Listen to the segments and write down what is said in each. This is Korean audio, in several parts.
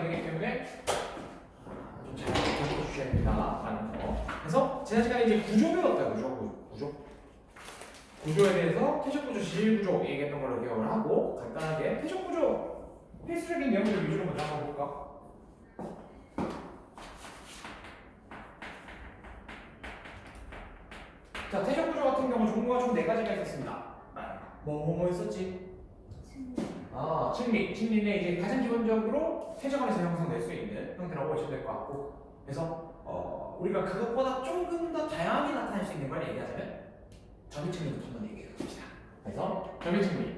되기 때문에 좀 잘 기억해 주셔야 된다라는 거. 그래서 지난 시간에 이제 구조 배웠다. 구조에 대해서 퇴적 구조, 지질 구조 얘기했던 걸로 기억을 하고 간단하게 퇴적 구조 필수적인 내용들 위주로 먼저 한번 볼까? 자, 퇴적 구조 같은 경우 종류가 총 4가지가 있었습니다. 뭐 있었지? 침리는 이제 가장 기본적으로 퇴적함에서 형성될 수 있는 형태라고 보시면 될 것 같고, 그래서 우리가 그것보다 조금 더 다양하게 나타날 수 있는 걸 얘기하자면 점유침리부터 한번 얘기해 봅시다. 그래서 점유침리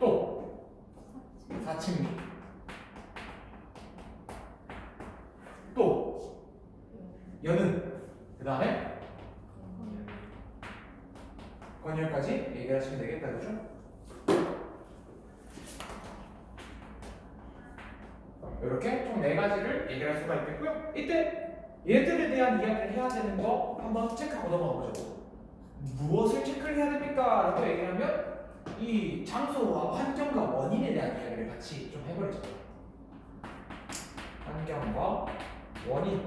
또 사침리 또 여는 그 다음에 권열까지 얘기를 하시면 되겠다, 그죠? 이렇게 총 4가지를 얘기할 수가 있겠고요. 이때 얘들에 대한 이야기를 해야 되는 거 한번 체크하고 넘어가보죠. 무엇을 체크를 해야 됩니까? 라고 얘기하면 이 장소와 환경과 원인에 대한 이야기를 같이 좀 해버리죠. 환경과 원인.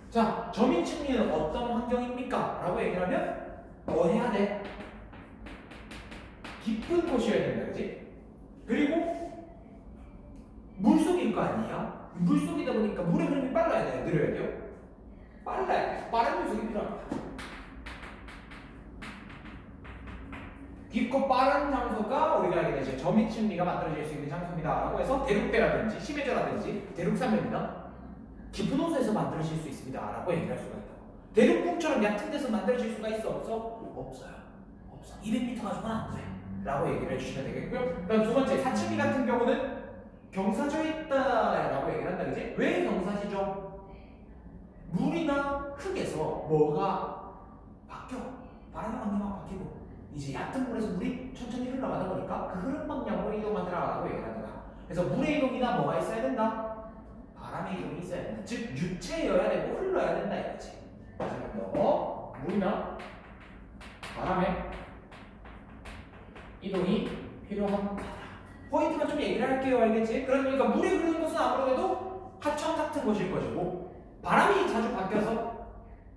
자, 점유침리는 어떤 환경입니까? 라고 얘기를 하면 뭐 해야 돼? 깊은 곳이어야 된다, 그지? 그리고 물속일 거 아니야? 물속이다 보니까 물의 흐름이 빨라야 돼요? 느려야 돼요? 빨라야 돼요. 빠른 물속이 필요합니다. 깊고 빠른 장소가 우리가 알게 되죠. 점유침리가 만들어질 수 있는 장소입니다. 라고 해서 대륙배라든지 심해저라든지 대륙산맥이나 깊은 호수에서 만들어질 수 있습니다. 라고 얘기할 수가 있다고. 대륙봉처럼 얕은 데서 만들어질 수가 있어? 없어? 없어요. 없어. 200m 가지고는 안 돼. 라고 얘기를 해주시면 되겠고요. 그다음 두 번째, 사침리 같은 경우는 경사져 있다라고 얘기를 한다, 그지? 왜 경사지죠? 물이나 흙에서 뭐가 바뀌어. 바람의 방향만 바뀌고 이제 얕은 물에서 물이 천천히 흘러가다 보니까 그 흐름 방향으로 이동하더라라고 얘기를 한다. 그래서 물의 이동이나 뭐가 있어야 된다? 바람의 이동이 있어야 된다. 즉 유체여야 되고 흘러야 된다 이거지. 그래서 물이나 바람의 이동이 필요합니다. 포인트만 좀 얘기를 할게요. 알겠지? 그러니까 물이 흐르는 것은 아무래도 하천 같은 곳일 것이고, 바람이 자주 바뀌어서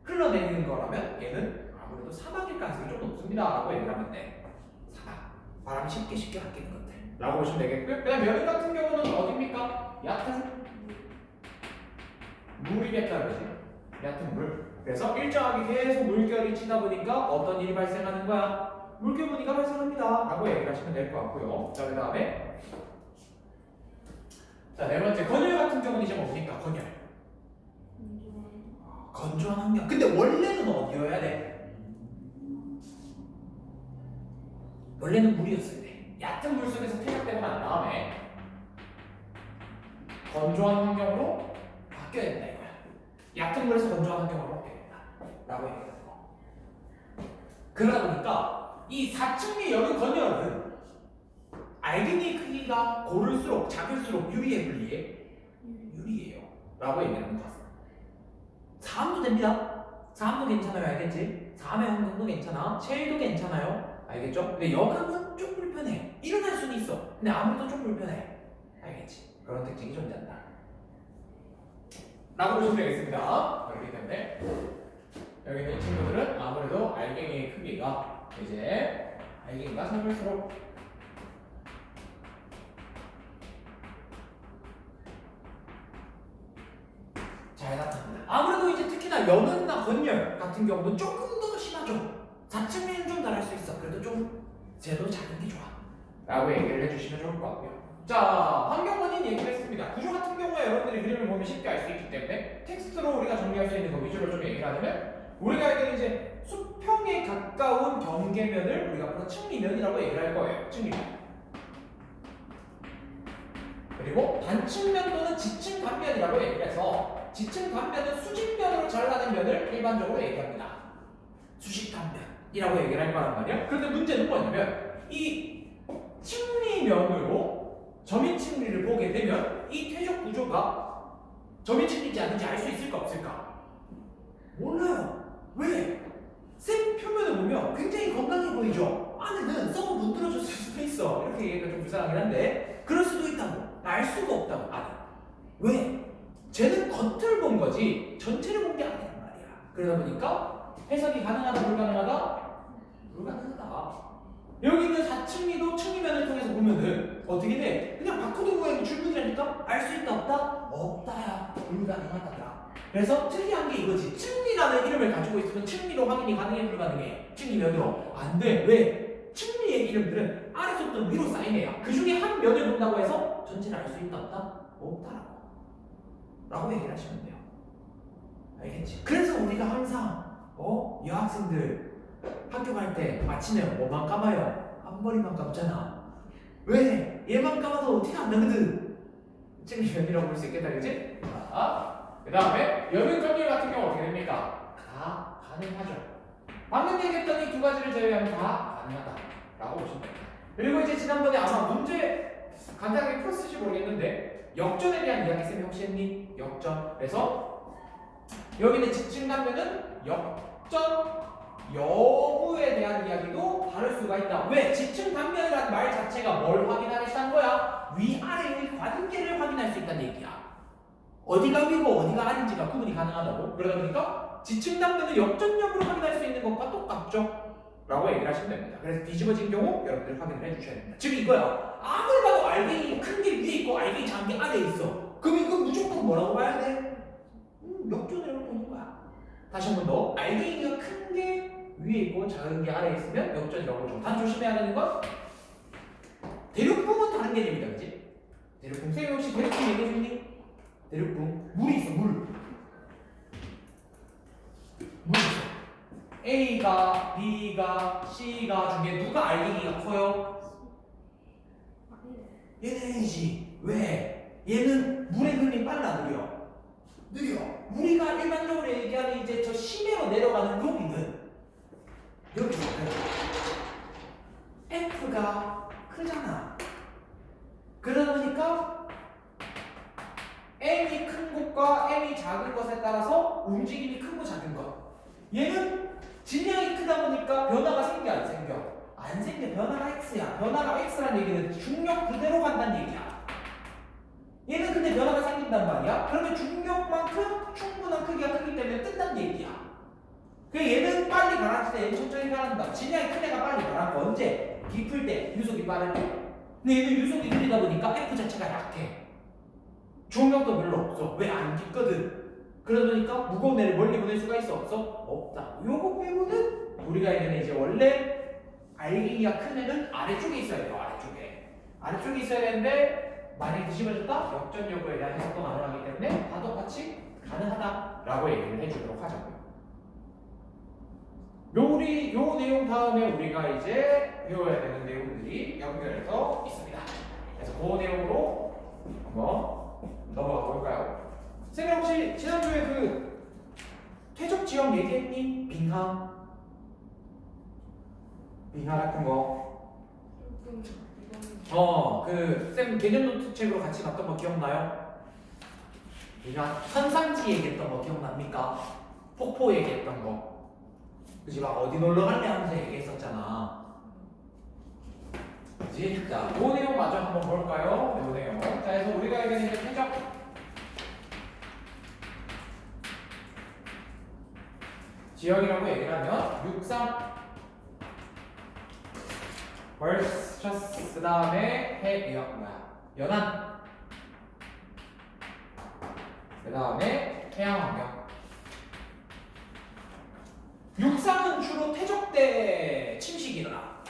흘러내리는 거라면 얘는 아무래도 사막일 가능성이 좀 높습니다. 라고 얘기를 하면 돼. 사막. 바람이 쉽게 바뀌는 것들. 라고 보시면 되겠고요. 그 다음 여름 같은 경우는 어딥니까? 얕은 물이겠다, 그지? 얕은 물. 그래서 일정하게 계속 물결이 치다 보니까 어떤 일이 발생하는 거야? 물결무늬가 발생합니다. 라고 얘기를 하시면 될 것 같고요. 자, 그 다음에 자, 네 번째, 건열 같은 경우는 이제 뭡니까? 건열. 건조한 환경. 근데 원래는 어디여야 돼? 원래는 물이었을 때. 얕은 물 속에서 퇴적되고 난 다음에 건조한 환경으로 바뀌어야 된다 이거야. 얕은 물에서 건조한 환경으로 바뀌어야 된다. 라고 얘기하는 거. 그러다 보니까 이 사침리 여는 건열은 알갱이 크기가 고를수록 작을수록 유리해 불리해? 유리해요. 라고 얘기하는 거. 4암도 됩니다. 4암도 괜찮아요. 알겠지? 4암의 환경도 괜찮아. 셰일도 괜찮아요. 알겠죠? 근데 여감은 좀 불편해. 일어날 수는 있어. 근데 아무래도 좀 불편해. 알겠지? 그런 특징이 존재한다. 라고 보시면 되겠습니다. 그렇기 때문에 여기 있는 이 친구들은 아무래도 알갱이의 크기가 이제 알갱이가 작을수록 잘 나타납니다. 아무래도 이제 특히나 연은나 건열 같은 경우는 조금 더 심하죠. 4층에는 좀 덜할 수 있어. 그래도 좀 제도 작은 게 좋아. 라고 얘기를 해주시면 좋을 것 같고요. 자, 환경 원인 얘기를 했습니다. 구조 같은 경우에 여러분들이 그림을 보면 쉽게 알 수 있기 때문에 텍스트로 우리가 정리할 수 있는 거 위주로 좀 얘기를 하자면, 우리가 알기는 이제 수평에 가까운 경계면을 우리가 앞으로 측리면이라고 얘기를 할 거예요. 측리면. 그리고 반측면 또는 지층 반면이라고 얘기를 해서, 지층 반면은 수직면으로 잘라낸 면을 일반적으로 얘기합니다. 수직 반면이라고 얘기를 할 거란 말이야. 그런데 문제는 뭐냐면, 이 측리면으로 점인측리를 보게 되면 이 퇴적 구조가 점인측리인지 아닌지 알 수 있을까 없을까? 몰라요. 왜? 쌤 표면을 보면 굉장히 건강해 보이죠? 안에는 썩어 문드러졌을 수도 있어. 이렇게 불쌍하긴 한데 그럴 수도 있다고. 알 수가 없다고. 아니. 왜? 쟤는 겉을 본 거지 전체를 본 게 아니란 말이야. 그러다 보니까 해석이 가능하다 불가능하다? 불가능하다. 여기 있는 4층리도 층리면을 통해서 보면은 어떻게 돼? 그냥 바코드 모양이 줄무늬라니까 알 수 있다 없다? 없다야. 불가능하다야. 그래서 특이한 게 이거지. 층리라는 이름을 가지고 있으면 층리로 확인이 가능해 불가능해? 층리면으로 안 돼. 왜? 층리의 이름들은 아래서부터 위로 쌓인 애야. 그 중에 한 면을 본다고 해서 전체를 알 수 있다 없다? 없다라고. 라고 얘기를 하시면 돼요. 알겠지? 그래서 우리가 항상 여학생들 학교 갈 때 아침에 뭐만 감아요? 앞머리만 감잖아. 왜? 얘만 감아도 티가 안 나거든. 층리 면이라고 볼 수 있겠다, 그치? 자, 그 다음에 여민감리 같은 경우 어떻게 됩니까? 다 가능하죠. 방금 얘기했던 이 두 가지를 제외하면 다 가능하다라고 보시면 됩니다. 그리고 이제 지난번에 아마 문제 간단하게 풀었을지 모르겠는데 역전에 대한 이야기 쌤이 혹시 했니? 역전. 그래서 여기 있는 지층단면은 역전 여부에 대한 이야기도 다룰 수가 있다. 왜? 지층단면이라는 말 자체가 뭘 확인하겠다는 거야? 위아래의 관계를 확인할 수 있다는 얘기야. 어디가 위고 어디가 아래인지가 구분이 가능하다고. 그러다 보니까 지층단면을 역전력으로 확인할 수 있는 것과 똑같죠? 라고 얘기를 하시면 됩니다. 그래서 뒤집어진 경우 여러분들 확인을 해주셔야 됩니다. 즉 이거야. 아무리 봐도 알갱이 큰 게 위에 있고 알갱이 작은 게 아래에 있어. 그럼 이거 무조건 뭐라고 봐야 돼? 역전으로 보는 거야. 다시 한 번 더. 알갱이가 큰 게 위에 있고 작은 게 아래에 있으면 역전이라고 보죠. 단 조심해야 되는 건 대륙붕은 다른 개념이다. 그치? 대륙붕. 쌤이 혹시 대륙붕 얘기해줬니? 대륙붕. 물이 있어. 물 있어. A가, B가, C가 중에 누가 알갱이가 커요? 얘는 A지. 왜? 얘는 물의 흐름이 빨라 느려? 느려. 우리가 일반적으로 얘기하는 이제 저 심해로 내려가는 여기는 여기서 F가 크잖아. 그러다 보니까 M이 큰 것과 M이 작은 것에 따라서 움직임이 크고 작은 것. 얘는 질량이 크다 보니까 변화가 생겨 안 생겨? 안 생겨. 변화가 X야. 변화가 X라는 얘기는 중력 그대로 간다는 얘기야. 얘는 근데 변화가 생긴단 말이야. 그러면 중력만큼 충분한 크기가 크기 때문에 뜬다는 얘기야. 그 얘는 빨리 가라앉을 때 얘는 천천히 가라앉는다. 질량이 큰 애가 빨리 가라앉고 언제? 깊을 때, 유속이 빠를 때. 근데 얘는 유속이 느리다 보니까 F 자체가 약해. 중력도 별로 없어. 왜? 안 깊거든. 그러다 보니까 무거운 애를 멀리 보낼 수가 있어? 없어? 없다. 요거 빼고는 우리가 얘기하는 이제 원래 알갱이가 큰 애는 아래쪽에 있어야 돼요. 아래쪽에 있어야 되는데 만약에 뒤집어졌다? 역전력에 대한 해석도 가능하기 때문에 다 똑같이 가능하다라고 얘기를 해주도록 하자고요. 요 내용 다음에 우리가 이제 배워야 되는 내용들이 연결해서 있습니다. 그래서 그 내용으로 한번 넘어가 볼까요? 쌤이 혹시 지난주에 그 퇴적 지형 얘기했니? 빙하 같은 거. 쌤 개념 노트 책으로 같이 봤던 거 기억나요? 빙하 선상지 얘기했던 거 기억납니까? 폭포 얘기했던 거. 그치? 막 어디 놀러 갈래 하면서 얘기했었잖아. 그치? 자, 그 내용 마저 한번 볼까요? 그 내용. 자, 그래서 우리가 얘기하는 이제 퇴적 지형이라고 얘기를 하면 육상 vs 그 다음에 연안 그 다음에 해양환경. 육상은 주로 퇴적 때 침식이 일어나.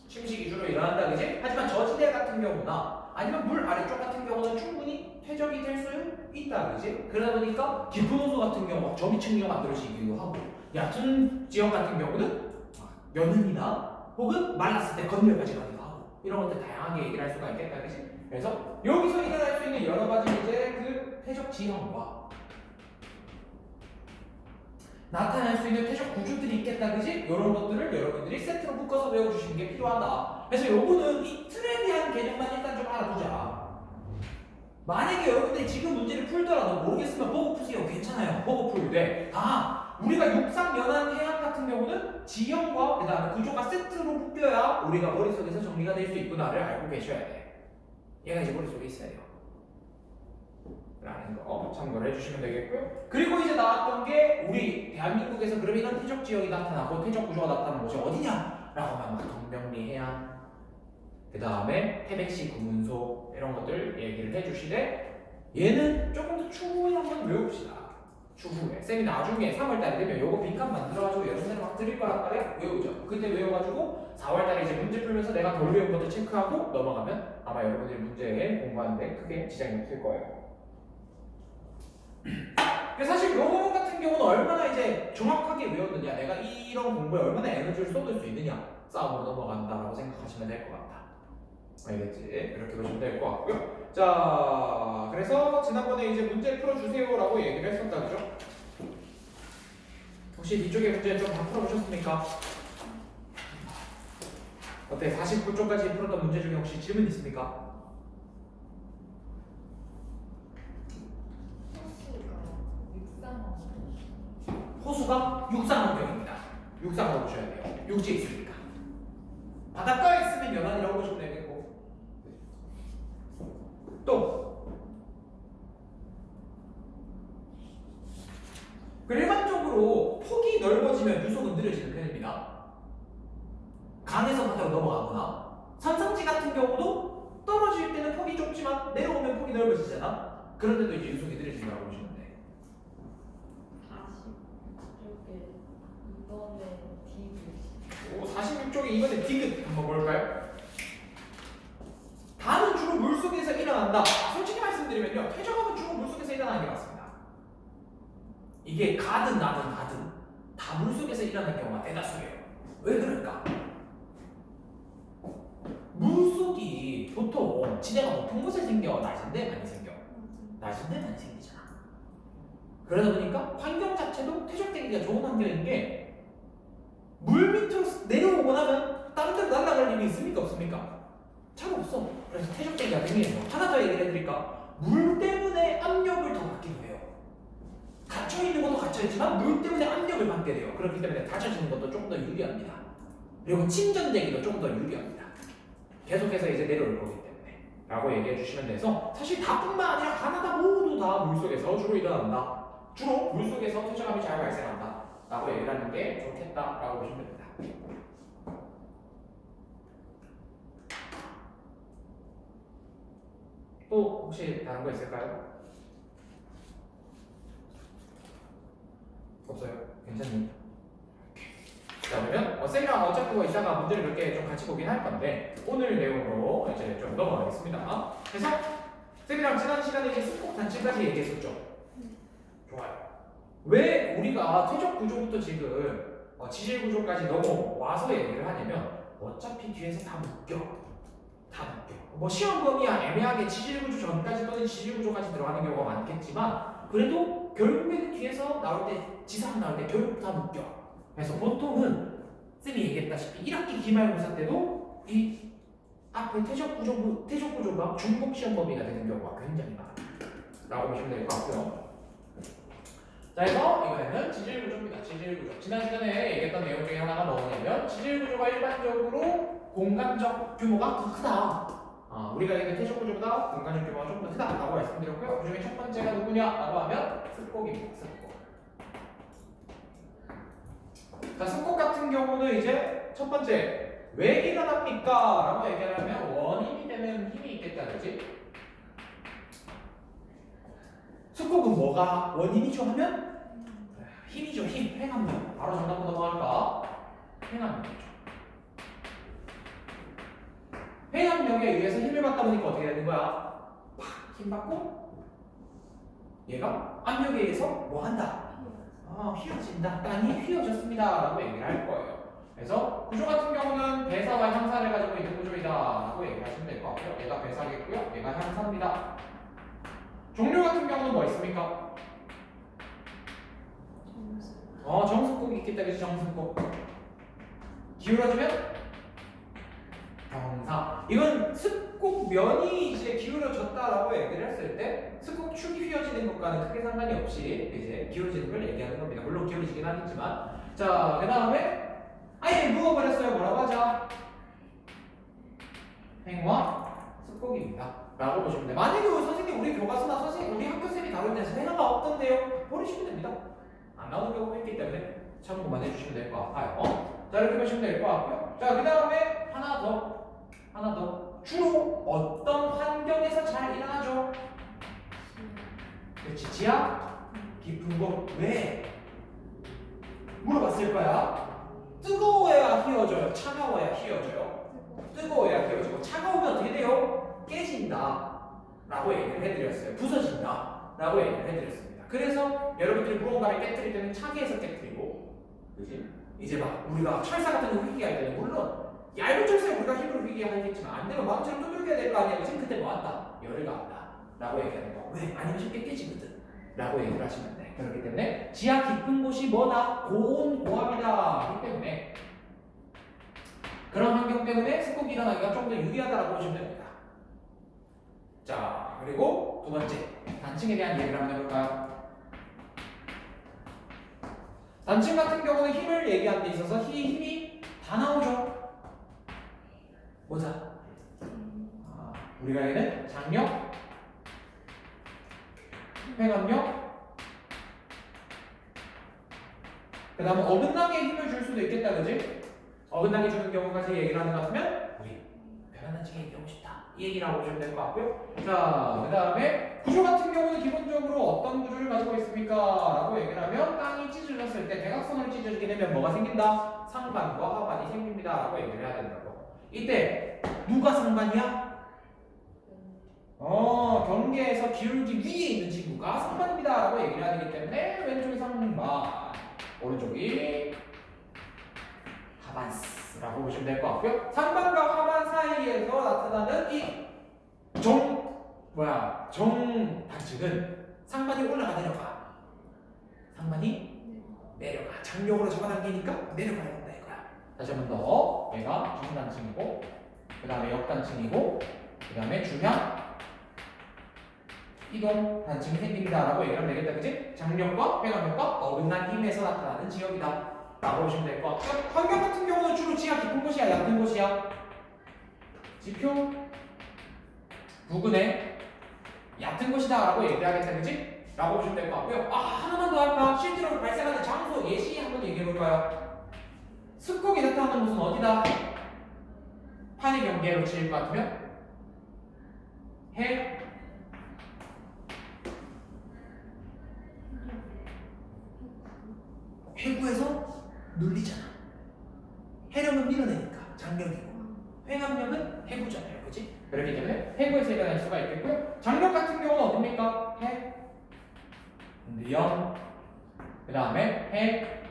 침식이 주로 일어난다, 그지? 하지만 저지대 같은 경우나 아니면 물 아래쪽 같은 경우는 충분히 퇴적이 될 수 있다, 그지? 그러다 보니까 깊은 호수 같은 경우 저미층리가 만들어지기도 하고, 얕은 지형 같은 경우는 연흔이나 혹은 말랐을 때 건멸까지 가기도 하고, 이런 것들 다양하게 얘기를 할 수가 있겠다, 그지? 그래서 여기서 일어날 수 있는 여러 가지 이제 그 퇴적 지형과 나타날 수 있는 퇴적 구조들이 있겠다, 그지? 이런 것들을 여러분들이 세트로 묶어서 외워주시는 게 필요하다. 그래서 요거는 이 틀에 대한 개념만 일단 좀 알아두자. 만약에 여러분들이 지금 문제를 풀더라도 모르겠으면 보고 푸세요. 괜찮아요. 보고 풀되. 우리가 육상, 연안, 해양 같은 경우는 지형과 그 다음에 구조가 세트로 묶여야 우리가 머릿속에서 정리가 될 수 있구나를 알고 계셔야 돼. 얘가 이제 머릿속에 있어야 돼요. 라는 거 참고를 해주시면 되겠고요. 그리고 이제 나왔던 게 우리 대한민국에서 그러면 이런 퇴적 지역이 나타나고 퇴적 구조가 나타나는 곳이 어디냐? 라고 하면 막 덩명리 해안, 그 다음에 태백시 구문소 이런 것들 얘기를 해주시되 얘는 조금 더 추후에 한번 외웁시다. 추후에 쌤이 나중에 3월달에 되면 요거 빈칸 만들어가지고 여러분들 막 드릴 거란 말이야. 외우죠. 그때 외워가지고 4월달에 이제 문제 풀면서 내가 덜 외운 것도 체크하고 넘어가면 아마 여러분들이 문제에 공부하는데 크게 지장이 없을 거예요. 사실 요거 같은 경우는 얼마나 이제 정확하게 외웠느냐, 내가 이런 공부에 얼마나 에너지를 쏟을 수 있느냐 싸움으로 넘어간다라고 생각하시면 될 것 같다. 알겠지? 이렇게 보시면 될 것 같고요. 자, 그래서 지난번에 이제 문제 풀어주세요라고 얘기를 했었다, 그죠? 혹시 뒤쪽에 문제 좀 다 풀어보셨습니까? 어때? 49쪽까지 풀었던 문제 중에 혹시 질문 있습니까? 호수가 육상환경입니다. 육상으로 보셔야 돼요. 육지에 있으니까. 바닷가에 있으면 연안이라고 보시면 되겠고. 또 일반적으로 폭이 넓어지면 유속은 느려지는 편입니다. 강에서 바다로 넘어가거나 산성지 같은 경우도 떨어질 때는 폭이 좁지만 내려오면 폭이 넓어지잖아. 그런데도 이제 유속이 느려진다고 보시면 돼. 46쪽에 이번에 디귿 한번 볼까요? 다는 주로 물속에서 일어난다. 솔직히 말씀드리면요, 퇴적하면 주로 물속에서 일어나는 게 맞습니다. 이게 가든 나든 가든 다 물속에서 일어나는 경우가 대다수예요. 왜 그럴까? 물속이 보통 지대가 높은 곳에 생겨, 낮은데 많이 생겨. 낮은데 많이 생기잖아. 그러다 보니까 환경 자체도 퇴적되기가 좋은 환경인 게 물 밑으로 내려오고 나면 다른 데로 날아갈 일이 있습니까? 없습니까? 잘 없어. 그래서 퇴적되기가 되네요. 하나 더 얘기를 해드릴까? 물 때문에 압력을 더 받기도 해요. 갇혀있는 것도 갇혀있지만 물 때문에 압력을 받게 돼요. 그렇기 때문에 닫혀지는 것도 조금 더 유리합니다. 그리고 침전되기도 조금 더 유리합니다. 계속해서 이제 내려올 거기 때문에 라고 얘기해 주시면 돼서 사실 다뿐만 아니라 가나다 모두 다 물속에서 주로 일어난다. 주로 물속에서 퇴적함이 잘 발생한다 라고 얘기를 하는 게 좋겠다 라고 보시면 됩니다. 또 혹시 다른 거 있을까요? 없어요? 괜찮니? 자, 그러면 쌤이랑 어차피 이따가 문제를 몇 개 좀 같이 보긴 할 건데 오늘 내용으로 이제 좀 넘어가겠습니다. 그래서 쌤이랑 지난 시간에 이제 수폭 단층까지 얘기했었죠. 좋아요. 왜 우리가 퇴적 구조부터 지금 지질 구조까지 넘어와서 얘기를 하냐면 어차피 뒤에서 다 묶여. 다 묶여. 뭐 시험 범위야 애매하게 지질 구조 전까지 또는 지질 구조까지 들어가는 경우가 많겠지만 그래도 결국에는 뒤에서 나올 때 지상 나올 때 결국 다 묶여. 그래서 보통은 쌤이 얘기했다시피 1학기 기말고사 때도 이 앞에 퇴적 구조가 중복 시험 범위가 되는 경우가 굉장히 많아라고 보시면 될 것 같고요. 자, 그래서 이번에는 지질 구조입니다. 지질 구조. 지난 시간에 얘기했던 내용 중에 하나가 뭐냐면 지질 구조가 일반적으로 공간적 규모가 더 크다. 우리가 얘기한 퇴적 구조보다 공간적 규모가 좀 더 크다라고 말씀드렸고요. 그 중에 첫 번째가 누구냐라고 하면 습곡입니다. 습곡. 자, 습곡 같은 경우는 이제 첫 번째 왜 일어납니까? 라고 얘기를 하면 원인이 되면 힘이 있겠다는지. 습곡은 뭐가 원인이죠 하면 힘이죠. 힘. 행압력. 바로 정답으로 넘어갈까? 행압력이죠. 행압력에 의해서 힘을 받다 보니까 어떻게 되는 거야? 팍! 힘 받고 얘가 압력에 의해서 뭐 한다? 휘어진다. 땅이 휘어졌습니다. 라고 얘기를 할 거예요. 그래서 구조 같은 경우는 배사와 향사를 가지고 있는 구조이다. 라고 얘기를 하시면 될 것 같고요. 얘가 배사겠고요. 얘가 향사입니다. 종류 같은 경우는 뭐 있습니까? 정습곡이 있겠다. 그래서 정습곡. 기울어지면 경사. 이건 습곡면이 이제 기울어졌다라고 얘기를 했을 때 습곡축이 휘어지는 것과는 크게 상관이 없이 이제 기울어지는 걸 얘기하는 겁니다. 물론 기울어지긴 하겠지만. 자, 그 다음에 아예 누워버렸어요. 뭐라고 하죠? 행화 습곡입니다. 라고 보시면 돼요. 만약에 선생님 우리 교과서나 선생님 우리 학교쌤이 다룰 때 생각가 없던데요? 버리시면 됩니다. 안 나오는 경우가 있기 때문에 참고만 해주시면 될 것 같아요. 자, 이렇게 보시면 될 것 같고요. 자, 그 다음에 하나 더. 주로 어떤 환경에서 잘 일어나죠? 그렇지, 지하 깊은 곳. 왜? 물어봤을 거야. 뜨거워야 휘어져요? 차가워야 휘어져요? 뜨거워야 휘어지고, 차가우면 어떻게 돼요? 깨진다 라고 얘기를 해드렸어요. 부서진다 라고 얘기를 해드렸습니다. 그래서 여러분들이 무언가를 깨뜨릴 때는 차게에서 깨뜨리고, 그지? 이제 막 우리가 철사 같은 거 휘기할 때는 물론 얇은 철사에 우리가 힘으로 휘기하겠지만 안 되면 마음처럼 두들겨야 될 거 아니야. 지금 그때 뭐 한다? 열을 가한다 라고 얘기하는 거. 왜? 아니면 쉽게 깨지거든 라고 얘기를 하시면 돼. 그렇기 때문에 지하 깊은 곳이 뭐다? 고온 고압이다 하기 때문에 그런 환경 때문에 습곡이 일어나기가 좀 더 유리하다라고 보시면 됩니다. 자, 그리고 두 번째 단층에 대한 얘기를 한번 해볼까요? 단층 같은 경우는 힘을 얘기하는 데 있어서 힘이 다 나오죠. 뭐자? 우리가 얘는 장력, 횡압력, 그 다음에 어긋나게 힘을 줄 수도 있겠다, 그지? 어긋나게 주는 경우까지 얘기를 하는 것 같으면 우리 변환단층에 얘기하고 싶다 이 얘기를 하고 보시면 될 것 같고요. 자, 그 다음에 구조 같은 경우는 기본적으로 어떤 구조를 가지고 있습니까? 라고 얘기를 하면 땅이 찢어졌을 때 대각선으로 찢어지게 되면 뭐가 생긴다? 상반과 하반이 생깁니다 라고 얘기를 해야 된다고. 이때 누가 상반이야? 경계에서 기울기 위에 있는 친구가 상반입니다 라고 얘기를 해야 되기 때문에 왼쪽이 상반, 오른쪽이 하반스라고 보시면 될 것 같고요. 상반과 하반 사이에서 나타나는 이 정단층은 상반이 올라가 내려가, 상반이 내려가, 장력으로 잡아당기니까 내려가야 된다 이거야. 다시 한 번 더, 얘가 정단층이고 그 다음에 역단층이고 그 다음에 중향 이동 단층이 생깁니다 라고 얘기하면 되겠다, 그치? 장력과 횡압력과 어긋난 힘에서 나타나는 지역이다 라고 보시면 될 것 같고요. 환경 같은 경우는 주로 지하 깊은 곳이야, 얕은 곳이야? 지표 부근에 얕은 곳이다 라고 얘기하겠다, 그치? 라고 보시면 될 것 같고요. 하나만 더 할까? 실제로 발생하는 장소 예시 한번 얘기해 볼까요? 습곡이 나타나는 곳은 어디다? 판의 경계로 치일 것 같으면 해구에서 눌리잖아. 해력은 밀어내니까 장력이고, 횡압력은 해구잖아요, 그렇지? 그렇기 때문에 해구에서 일어날 수가 있겠고요. 장력 같은 경우는 어딥니까? 영, 그 다음에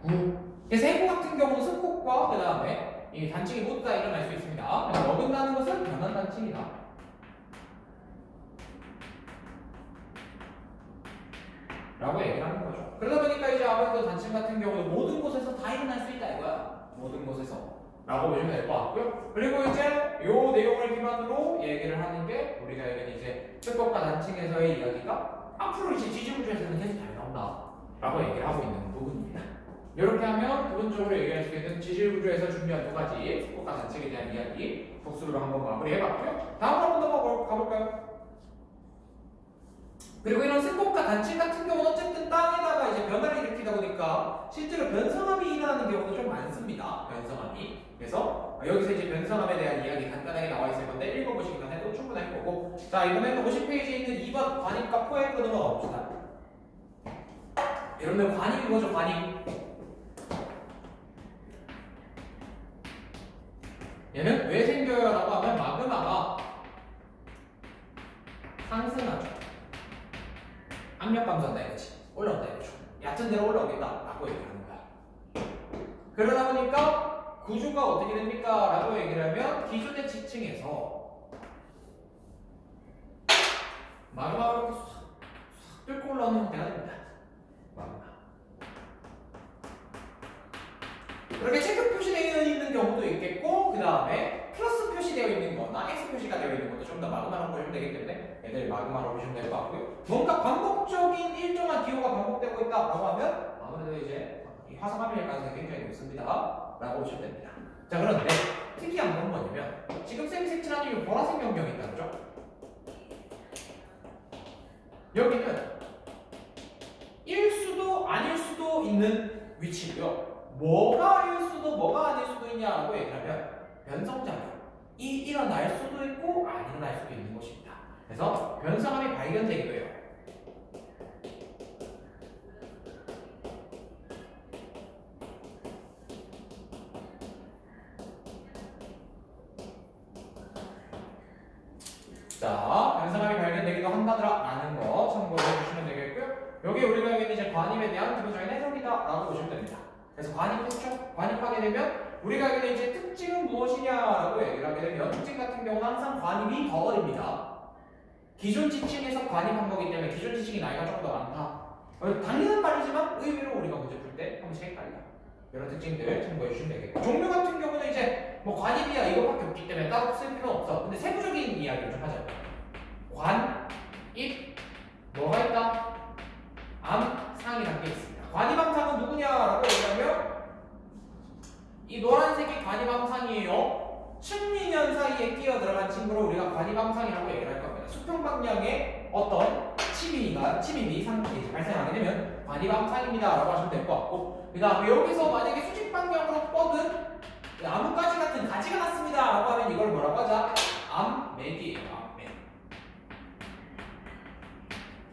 구. 그래서 해구 같은 경우는 습곡과 그 다음에 이 단층이 모두 다 일어날 수 있습니다. 그래서 어긋나는 것은 변환 단층이다 라고 얘기를 하는 거죠. 그러다 보니까 이제 아무래도 단층 같은 경우는 모든 곳에서 다 일어날 수 있다 이거야. 모든 곳에서 라고 보시면 될 것 같고요. 그리고 이제 요 내용을 기반으로 얘기를 하는 게 우리가 얘기는 이제 습곡과 단층에서의 이야기가 앞으로 이제 지지구조에서는 계속 잘 나온다 라고 얘기를 하고 있는 부분입니다. 이렇게 하면 기본적으로 얘기할 수 있는 지질구조에서 중요한 두 가지 습곡과 단층에 대한 이야기 복수로 한번 마무리해봤고요. 다음으로 한번 가볼까요? 그리고 이런 습곡과 단층 같은 경우는 어쨌든 땅에다가 이제 변화를 일으키다 보니까 실제로 변성함이 일어나는 경우도 좀 많습니다. 변성함이. 그래서 여기서 이제 변성함에 대한 이야기 간단하게 나와 있을 건데 읽어보시기만 해도 충분할 거고. 자, 이번에는 50페이지에 있는 2번 관입과 포획으로 넘어가 봅시다. 여러분들 관입이 뭐죠? 관입. 얘는 왜 생겨요? 라고 하면 마그마가 상승하죠. 압력 감소한다 이거지. 올라온다 이거죠. 얕은 데로 올라오겠다 라고 얘기를 하는 거야. 그러다 보니까 구조가 어떻게 됩니까? 라고 얘기를 하면 기존의 지층에서 마그마가 이렇게 싹 뚫고 올라오는 형태가 됩니다. 마그마. 이렇게 체크 표시되어 있는 경우도 있겠고, 그 다음에 플러스 표시되어 있는 거나 X 표시가 되어 있는 것도 좀 더 마그마라고 보시면 되기 때문에 얘들 마그마라고 보시면 될 것 같고요. 뭔가 반복적인 일정한 기호가 반복되고 있다라고 하면 아무래도 이제 이 화성암일 가능성이 굉장히 높습니다 라고 보시면 됩니다. 자, 그런데 특이한 건 뭐냐면 지금 쌤이 이 보라색 영역이 있다, 그죠? 여기는 일 수도 아닐 수도 있는 위치고요. 뭐가 일 수도 뭐가 아닐 수도 있냐라고 얘기하면 변성작용. 이 일어날 수도 있고 안 일어날 수도 있는 것입니다. 그래서 변성함이 발견되기도 해요. 자, 변성함이 발견되기도 한다라는 거 참고해 주시면 되겠고요. 여기 우리가 여기 이제 관입에 대한 기본적인 해석이다라고 보시면 됩니다. 그래서 관입 특징, 관입하게 되면 우리가 여기 이제 특징은 무엇이냐라고 얘기를 하게 되면 특징 같은 경우는 항상 관입이 더 어립니다. 기존 지칭에서 관입한 거기 때문에 기존 지칭이 나이가 조금 더 많다. 당연한 말이지만 의외로 우리가 문제 풀 때 한 번씩 헷갈려. 이런 특징들 참고해 주시면 되겠고, 종류 같은 경우는 이제 뭐 관입이야 이것밖에 없기 때문에 따로 쓸 필요는 없어. 근데 세부적인 이야기를 좀 하자. 관, 입, 뭐가 있다? 암, 상이라는 게 있습니다. 관입암상은 누구냐라고 얘기하면 이 노란색이 관입암상이에요. 측리면 사이에 끼어 들어간 친구를 우리가 관입암상이라고 얘기를 할 겁니다. 수평 방향에 어떤 침입이 발생하게 되면 관입암상입니다라고 하시면 될 것 같고, 그 다음에 여기서 만약에 수직 방향으로 뻗은 나뭇가지 같은 가지가 났습니다라고 하면 이걸 뭐라고 하자? 암맥이에요. 암맥.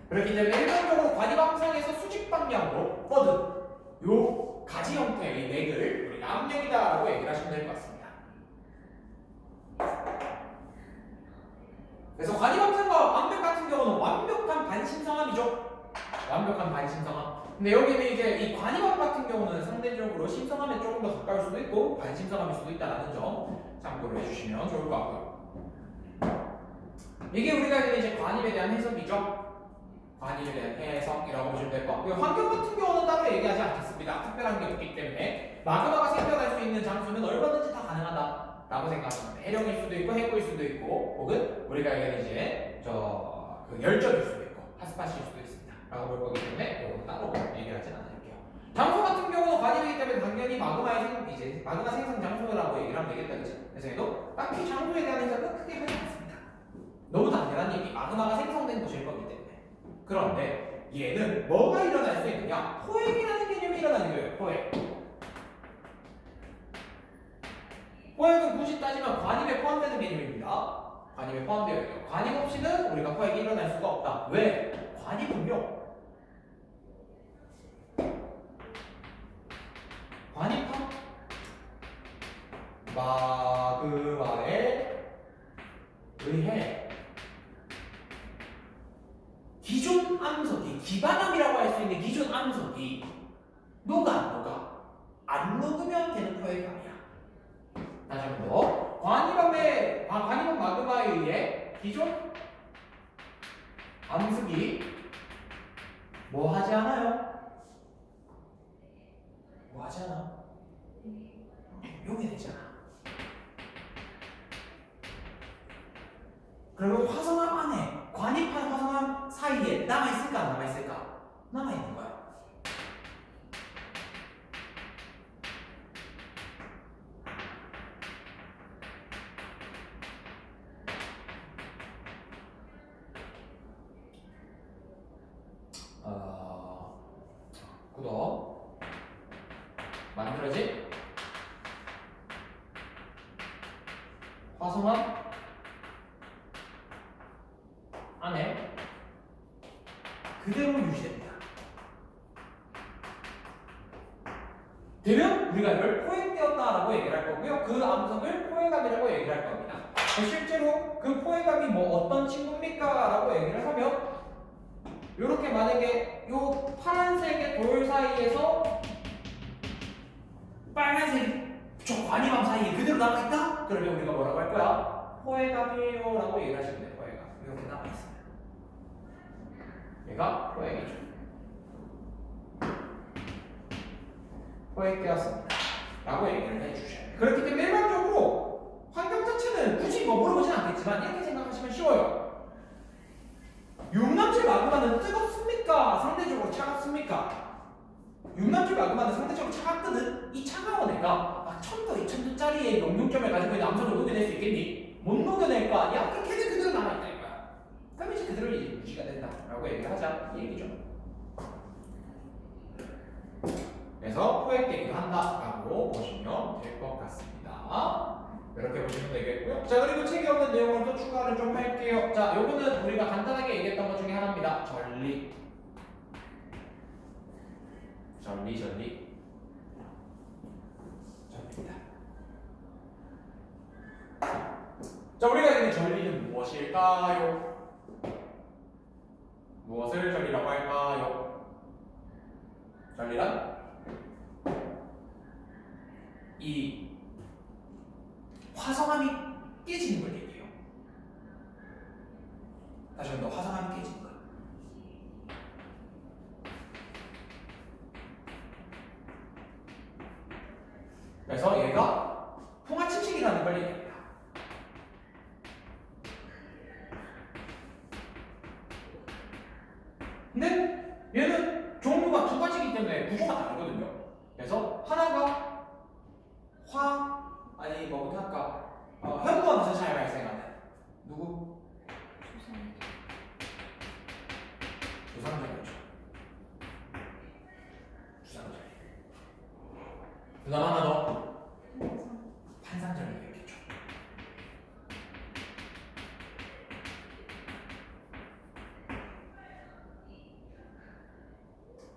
그렇기 때문에 일반적으로 관입암상에서 수직 방향으로 뻗은 요 가지 형태의 맥을 우리가 암맥이다라고 얘기를 하시면 될 것 같습니다. 그래서 관입암상과 암맥 같은 경우는 완벽한 반심성암이죠. 완벽한 반심성암. 근데 여기는 이제 이 관입암 같은 경우는 상대적으로 심성암에 조금 더 가까울 수도 있고 반심성암일 수도 있다는 점 참고를 해주시면 좋을 것 같고요. 이게 우리가 이제 관입에 대한 해석이죠. 관입에 대한 해석이라고 보시면 될 것 같고요. 환경 같은 경우는 따로 얘기하지 않겠습니다. 특별한 게 없기 때문에 마그마가 생겨날 수 있는 장소는 얼마든지 다 가능하다라고 생각합니다. 해령일 수도 있고 해구일 수도 있고 혹은 우리가 얘기하는 이제 열전일 수도 있고 핫스팟일 수도 있습니다. 라고 볼 거기 때문에 이거 따로 얘기하진 않을게요. 장소 같은 경우는 관입이기 때문에 당연히 마그마 생성 장소라고 얘기를 하면 되겠다, 그치? 그래서 얘도 딱히 장소에 대한 해석은 크게 하지 않습니다. 너무 당연한 얘기, 마그마가 생성된 곳일 거기 때문에. 그런데 얘는 뭐가 일어날 수 있느냐? 포획이라는 개념이 일어나는 거예요. 포획. 포획은 굳이 따지면 관입에 포함되는 개념입니다. 관입에 포함되어 있어요. 관입 없이는 우리가 포획이 일어날 수가 없다. 왜? 관입은요, 관입함 마그마에 의해 기존 암석이, 기반암이라고 할 수 있는 기존 암석이 녹아 안 녹으면 되는 포획감이야. 다시 한 번 더. 관입암 마그마에 의해 기존 암석이 뭐 하지 않아요? 뭐 하지 않아? 용해되잖아. 그러면 화성암 안에 관입한 화성암 사이에 남아있을까 안 남아있을까? 남아있는 거야. 구독 만들어진 화성암 안에 그대로 유지됩니다. 되면 우리가 이걸 포획되었다라고 얘기를 할 거고요. 그 암석을 포획암이라고 얘기를 할 겁니다. 실제로 그 포획암이 뭐 어떤 친구입니까? 라고 얘기를 하면 이렇게 만약에 요 파란색의 돌 사이에서 빨간색이 저 관입암 사이에 그대로 남아있다? 그러면 우리가 뭐라고 할 거야? 포획암이에요 라고 얘기를 하시면 돼요. 포획암. 이렇게 남아있습니다. 얘가 포획이죠. 포획되었습니다 라고 얘기를 해주셔야 돼요. 그렇기 때문에 일반적으로 환경 자체는 굳이 뭐 물어보진 않겠지만 이렇게 생각하시면 쉬워요. 육남질 마그마는 뜨겁습니까? 상대적으로 차갑습니까? 육남질 마그마는 상대적으로 차갑거든. 이 차가운 애가 막 1000도, 2000도짜리의 용융점을 가지고 있는 암석을 녹여낼 수 있겠니? 못 녹여낼 거 아니야? 그럼 걔는 그대로 남아있다 이거야. 그럼 이제 그대로 이제 유지가 된다라고 얘기를 하자 이 얘기죠. 그래서 포획되기도 한다라고 보시면 될 것 같습니다. 이렇게 보시면 되겠고요. 자, 그리고 책에 없는 내용을 또 추가를 좀 할게요. 자, 요거는 우리가 간단하게 얘기했던 것 중에 하나입니다. 전리. 전리입니다. 자, 우리가 얘기하는 전리는 무엇일까요? 무엇을 전리라고 할까요? 전리란 이 화성암이 깨지는 걸 얘기해요. 다시 한번 더 화성암이 깨지는 거. 그래서 얘가 풍화침식이라는 걸 얘기합니다. 근데 얘는 종류가 두 가지이기 때문에 구조가 다르거든요. 그래서 하나가 뭐부터 할까? 현무암에서 잘 발생하는 누구? 주상절리죠. 주상절리. 그다음 하나 더 판상절리겠죠.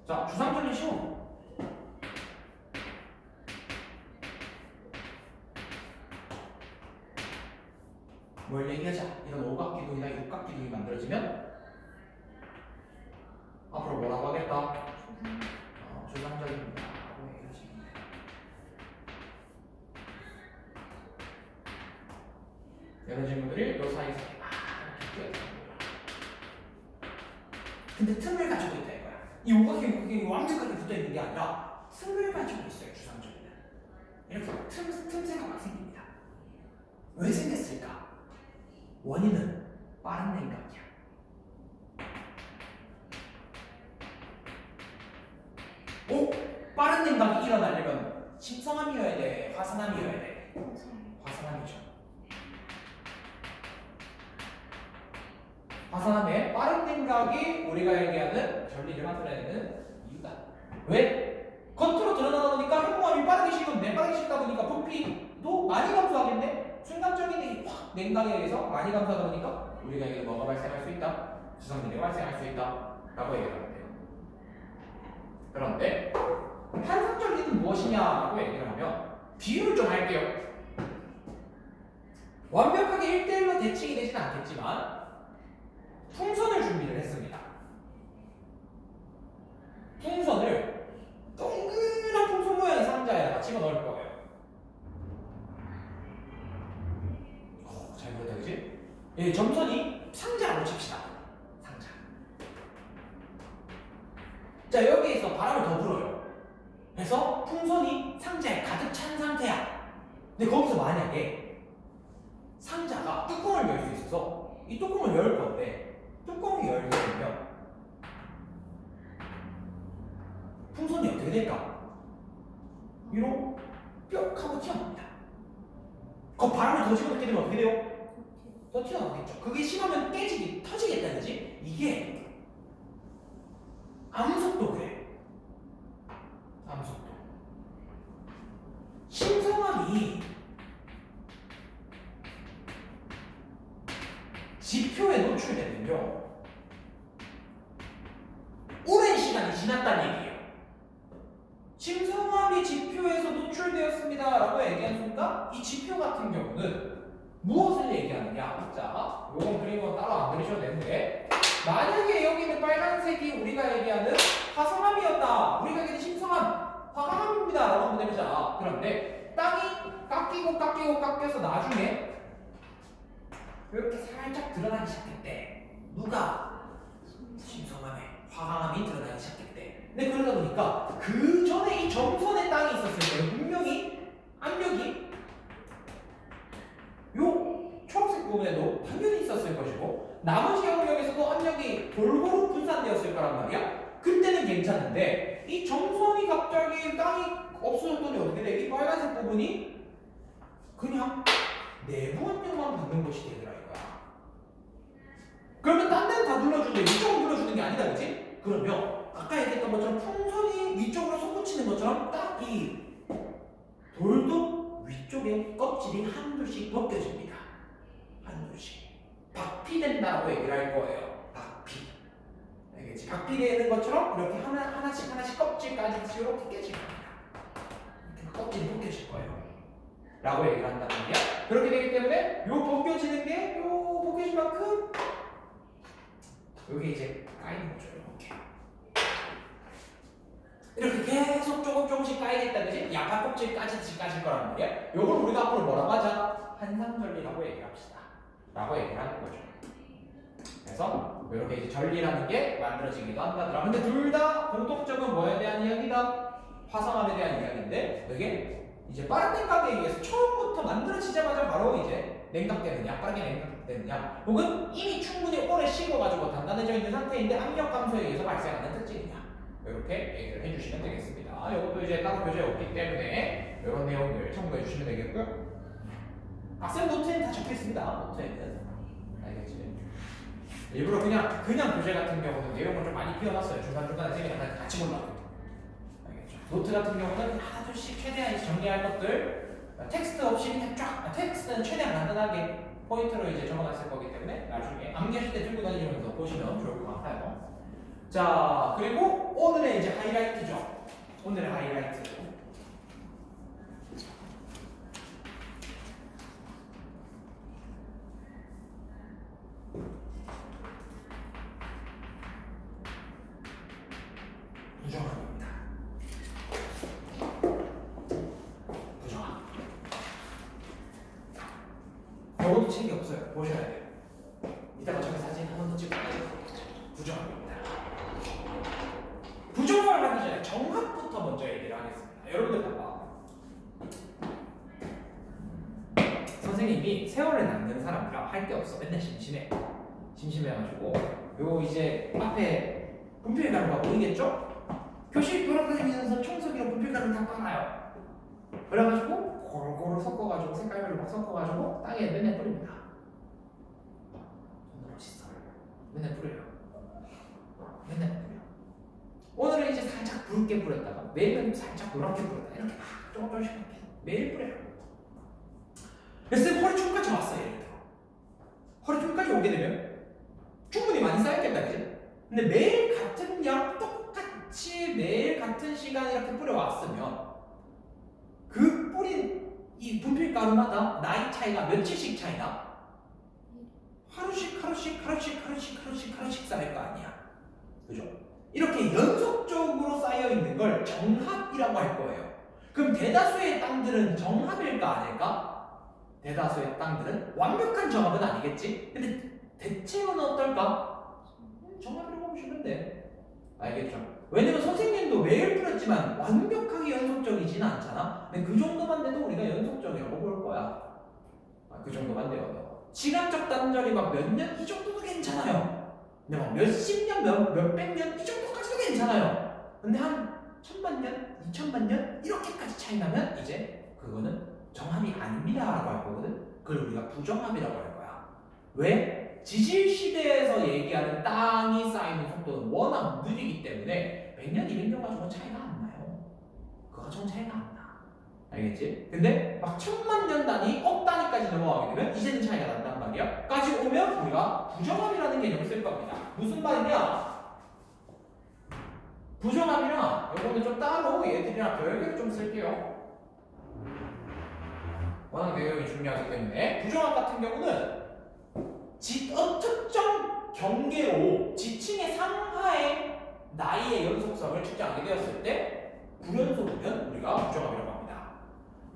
자, 주상절리 쉬워. 뭘 얘기하자. 이런 오각기둥이나 육각기둥이 만들어지면 앞으로 뭐라고 하겠다? 주상절리입니다. 라고 얘기하시면 돼요. 이런 질문들이 요 사이사이 이렇게 뛰어듭니다. 근데 틈을 가지고 있다 이거야. 이 오각기둥이 완벽하게 붙어있는 게 아니라 틈을 가지고 있어요. 주상절리는. 이렇게 틈새가 막 생깁니다. 왜 생겼을까? 원인은 빠른 냉각이야. 빠른 냉각이 일어나려면 침성암이어야 돼? 화성암이어야 돼? 화성암이죠. 화성암의 빠른 냉각이 우리가 얘기하는 전리를 만들어내는 이유다. 왜? 겉으로 드러나다 보니까 현무암이 빠르게 식은데 빠르게 식다 보니까 부피도 많이 감소하겠네? 순간적인 확 냉각에 의해서 많이 감소하다 보니까 우리가 이게 뭐가 발생할 수 있다? 주상절리가 발생할 수 있다 라고 얘기를 하면 돼요. 그런데 판상절리는 무엇이냐라고 얘기를 하면 비유를 좀 할게요. 완벽하게 1대1로 대칭이 되지는 않겠지만 풍선을 준비를 했습니다. 풍선을 동그란 풍선 모양의 상자에다가 집어넣을 거예요. 잘 보였다 그지? 예, 점선이 상자라고 칩시다. 상자. 자, 여기에서 바람을 더 불어요. 그래서 풍선이 상자에 가득 찬 상태야. 근데 거기서 만약에 상자가 뚜껑을 열 수 있어서 이 뚜껑을 열 건데 뚜껑이 열게 되면 풍선이 어떻게 될까? 위로 뿅 하고 튀어나옵니다. 그 바람을 더 집어넣게 되면 어떻게 돼요? 더 튀어나오겠죠. 그게 심하면 깨지기, 터지겠다는 거지. 이게 암속도 그래. 암속도. 심성암이 지표에 노출되면요 오랜 시간이 지났다는 얘기예요. 심성암이 지표에서 노출되었습니다 라고 얘기한 순간 이 지표 같은 경우는 무엇을 얘기하느냐? 자, 요건 그림은 따로 안 그리셔도 되는데 만약에 여기는 빨간색이 우리가 얘기하는 화성암이었다. 우리가 얘기하는 심성암, 화강암입니다 라고 한번 해보자. 그런데 땅이 깎여서 나중에 이렇게 살짝 드러나기 시작했대. 누가? 심성암에 화강암이 드러나기 시작했대. 근데 그러다 보니까 그 전에 이 점선의 땅이 있었을 때 분명히 압력이 요 초록색 부분에도 당연히 있었을 것이고 나머지 영역에서도 압력이 골고루 분산되었을 거란 말이야. 그때는 괜찮은데 이 점선이 갑자기 땅이 없어졌더니 어떻게 돼? 이 빨간색 부분이 그냥 내부 압력만 받는 것이 되더라 이거야. 그러면 딴 데는 다 눌러주는데 위쪽으로 눌러주는 게 아니다, 그치? 그러면 아까 얘기했던 것처럼 풍선이 위쪽으로 솟구치는 것처럼 딱 이 돌도 위쪽에 껍질이 한둘씩 벗겨집니다. 한둘씩. 박피된다고 얘기를 할 거예요. 박피. 알겠지? 박피되는 것처럼 이렇게 하나씩 껍질까지 이렇게 깨질 겁니다. 이렇게 껍질이 벗겨질 거예요. 라고 얘기를 한다는 얘기야. 그렇게 되기 때문에 요 벗겨지는 게 요 벗겨진 만큼 여기 이제 까이는 거죠. 이렇게 계속 조금씩 까이겠다, 그지? 약한 껍질까지 까질 거란 말이야. 요걸 우리가 앞으로 뭐라고 하자? 한상전리라고 얘기합시다. 라고 얘기를 하는 거죠. 그래서 이렇게 이제 전리라는 게 만들어지기도 한다더라. 근데 둘 다 공통점은 뭐에 대한 이야기다? 화성암에 대한 이야기인데 이게 이제 빠른 냉각에 의해서 처음부터 만들어지자마자 바로 이제 냉각되느냐, 빠르게 냉각되느냐, 혹은 이미 충분히 오래 식어가지고 단단해져 있는 상태인데 압력 감소에 의해서 발생하는 특징이냐. 이렇게 얘기를 해주시면 되겠습니다. 이것도 이제 따로 교재에 없기 때문에 이런 내용들 참고해 주시면 되겠고요. 학생 노트에는 다 적혀 있습니다. 노트에는. 알겠지? 일부러 그냥 교재 같은 경우는 내용을 좀 많이 비워놨어요. 중간중간에 쌤이랑 같이 보려고. 알겠죠? 노트 같은 경우는 하나둘씩 최대한 정리할 것들 텍스트 없이 그냥 쫙, 텍스트는 최대한 간단하게 포인트로 이제 적어놨을 거기 때문에 나중에 암기하실 때 들고 다니면서 보시면 좋을 것 같아요. 자, 그리고 오늘의 이제 하이라이트죠. 오늘의 하이라이트. 부정합니다. 부정합. 요것도 책이 없어요. 보셔야 돼요. 이따가 저기 사진 한 번 더 찍어야 돼요. 부정합니다. 부정을 하기 전에 정합부터 먼저 얘기를 하겠습니다. 여러분들 봐봐. 선생님이 세월을 남는 사람이라 할 게 없어. 맨날 심심해. 심심해가지고 요 이제 앞에 분필가루가 보이겠죠? 교실 돌아다니면서 청소기로 분필가루 다 빨아요. 그래가지고 골고루 섞어가지고 색깔별로 막 섞어가지고 땅에 맨날 뿌립니다. 정말 멋있어. 맨날 뿌려요. 맨날 뿌려. 오늘은 이제 살짝 붉게 뿌렸다가 내일은 살짝 노랗게 뿌렸다. 이렇게 막 조금씩 매일 뿌려요. 그래서 허리춤까지 왔어. 예를 들어 허리춤까지 오게 되면 충분히 많이 쌓였겠다, 그지? 근데 매일 같은 양 똑같이 매일 같은 시간 이렇게 뿌려왔으면 그 뿌린 이 분필가루마다 나이 차이가 며칠씩 차이나? 하루씩 쌓일 거 아니야. 그죠? 이렇게 연속적으로 쌓여 있는 걸 정합이라고 할 거예요. 그럼 대다수의 땅들은 정합일까 아닐까? 대다수의 땅들은 완벽한 정합은 아니겠지? 근데 대체로는 어떨까? 정합이라고 보시면 돼. 알겠죠? 왜냐면 선생님도 매일 뿌렸지만 완벽하게 연속적이지는 않잖아. 근데 그 정도만 돼도 우리가 연속적이라고 볼 거야. 그 정도만 돼요. 시간적 단절이 막 몇 년 이 정도도 괜찮아요. 근데 막 몇십 년, 몇백 년 이 정도까지도 괜찮아요. 근데 한 1000만 년, 2000만 년 이렇게까지 차이 나면 이제 그거는 정합이 아닙니다라고 할 거거든. 그걸 우리가 부정합이라고 할 거야. 왜? 지질 시대에서 얘기하는 땅이 쌓이는 속도는 워낙 느리기 때문에 100년, 200년 가지고 차이가 안 나요. 그거 가지고 차이가 안 나. 알겠지? 근데 막 1000만 년 단위, 억 단위까지 넘어가게 되면 이제는 차이가 난단 말이야. 까지 오면 우리가 부정합이라는 개념을 쓸 겁니다. 무슨 말이냐? 부정합이랑 요거는 좀 따로 얘들이랑 별개로 좀 쓸게요. 워낙 내용이 중요하기 때문에 부정합 같은 경우는 특정 경계로 지층의 상하의 나이의 연속성을 측정하게 되었을 때 불연속이면 우리가 부정합이라고 합니다.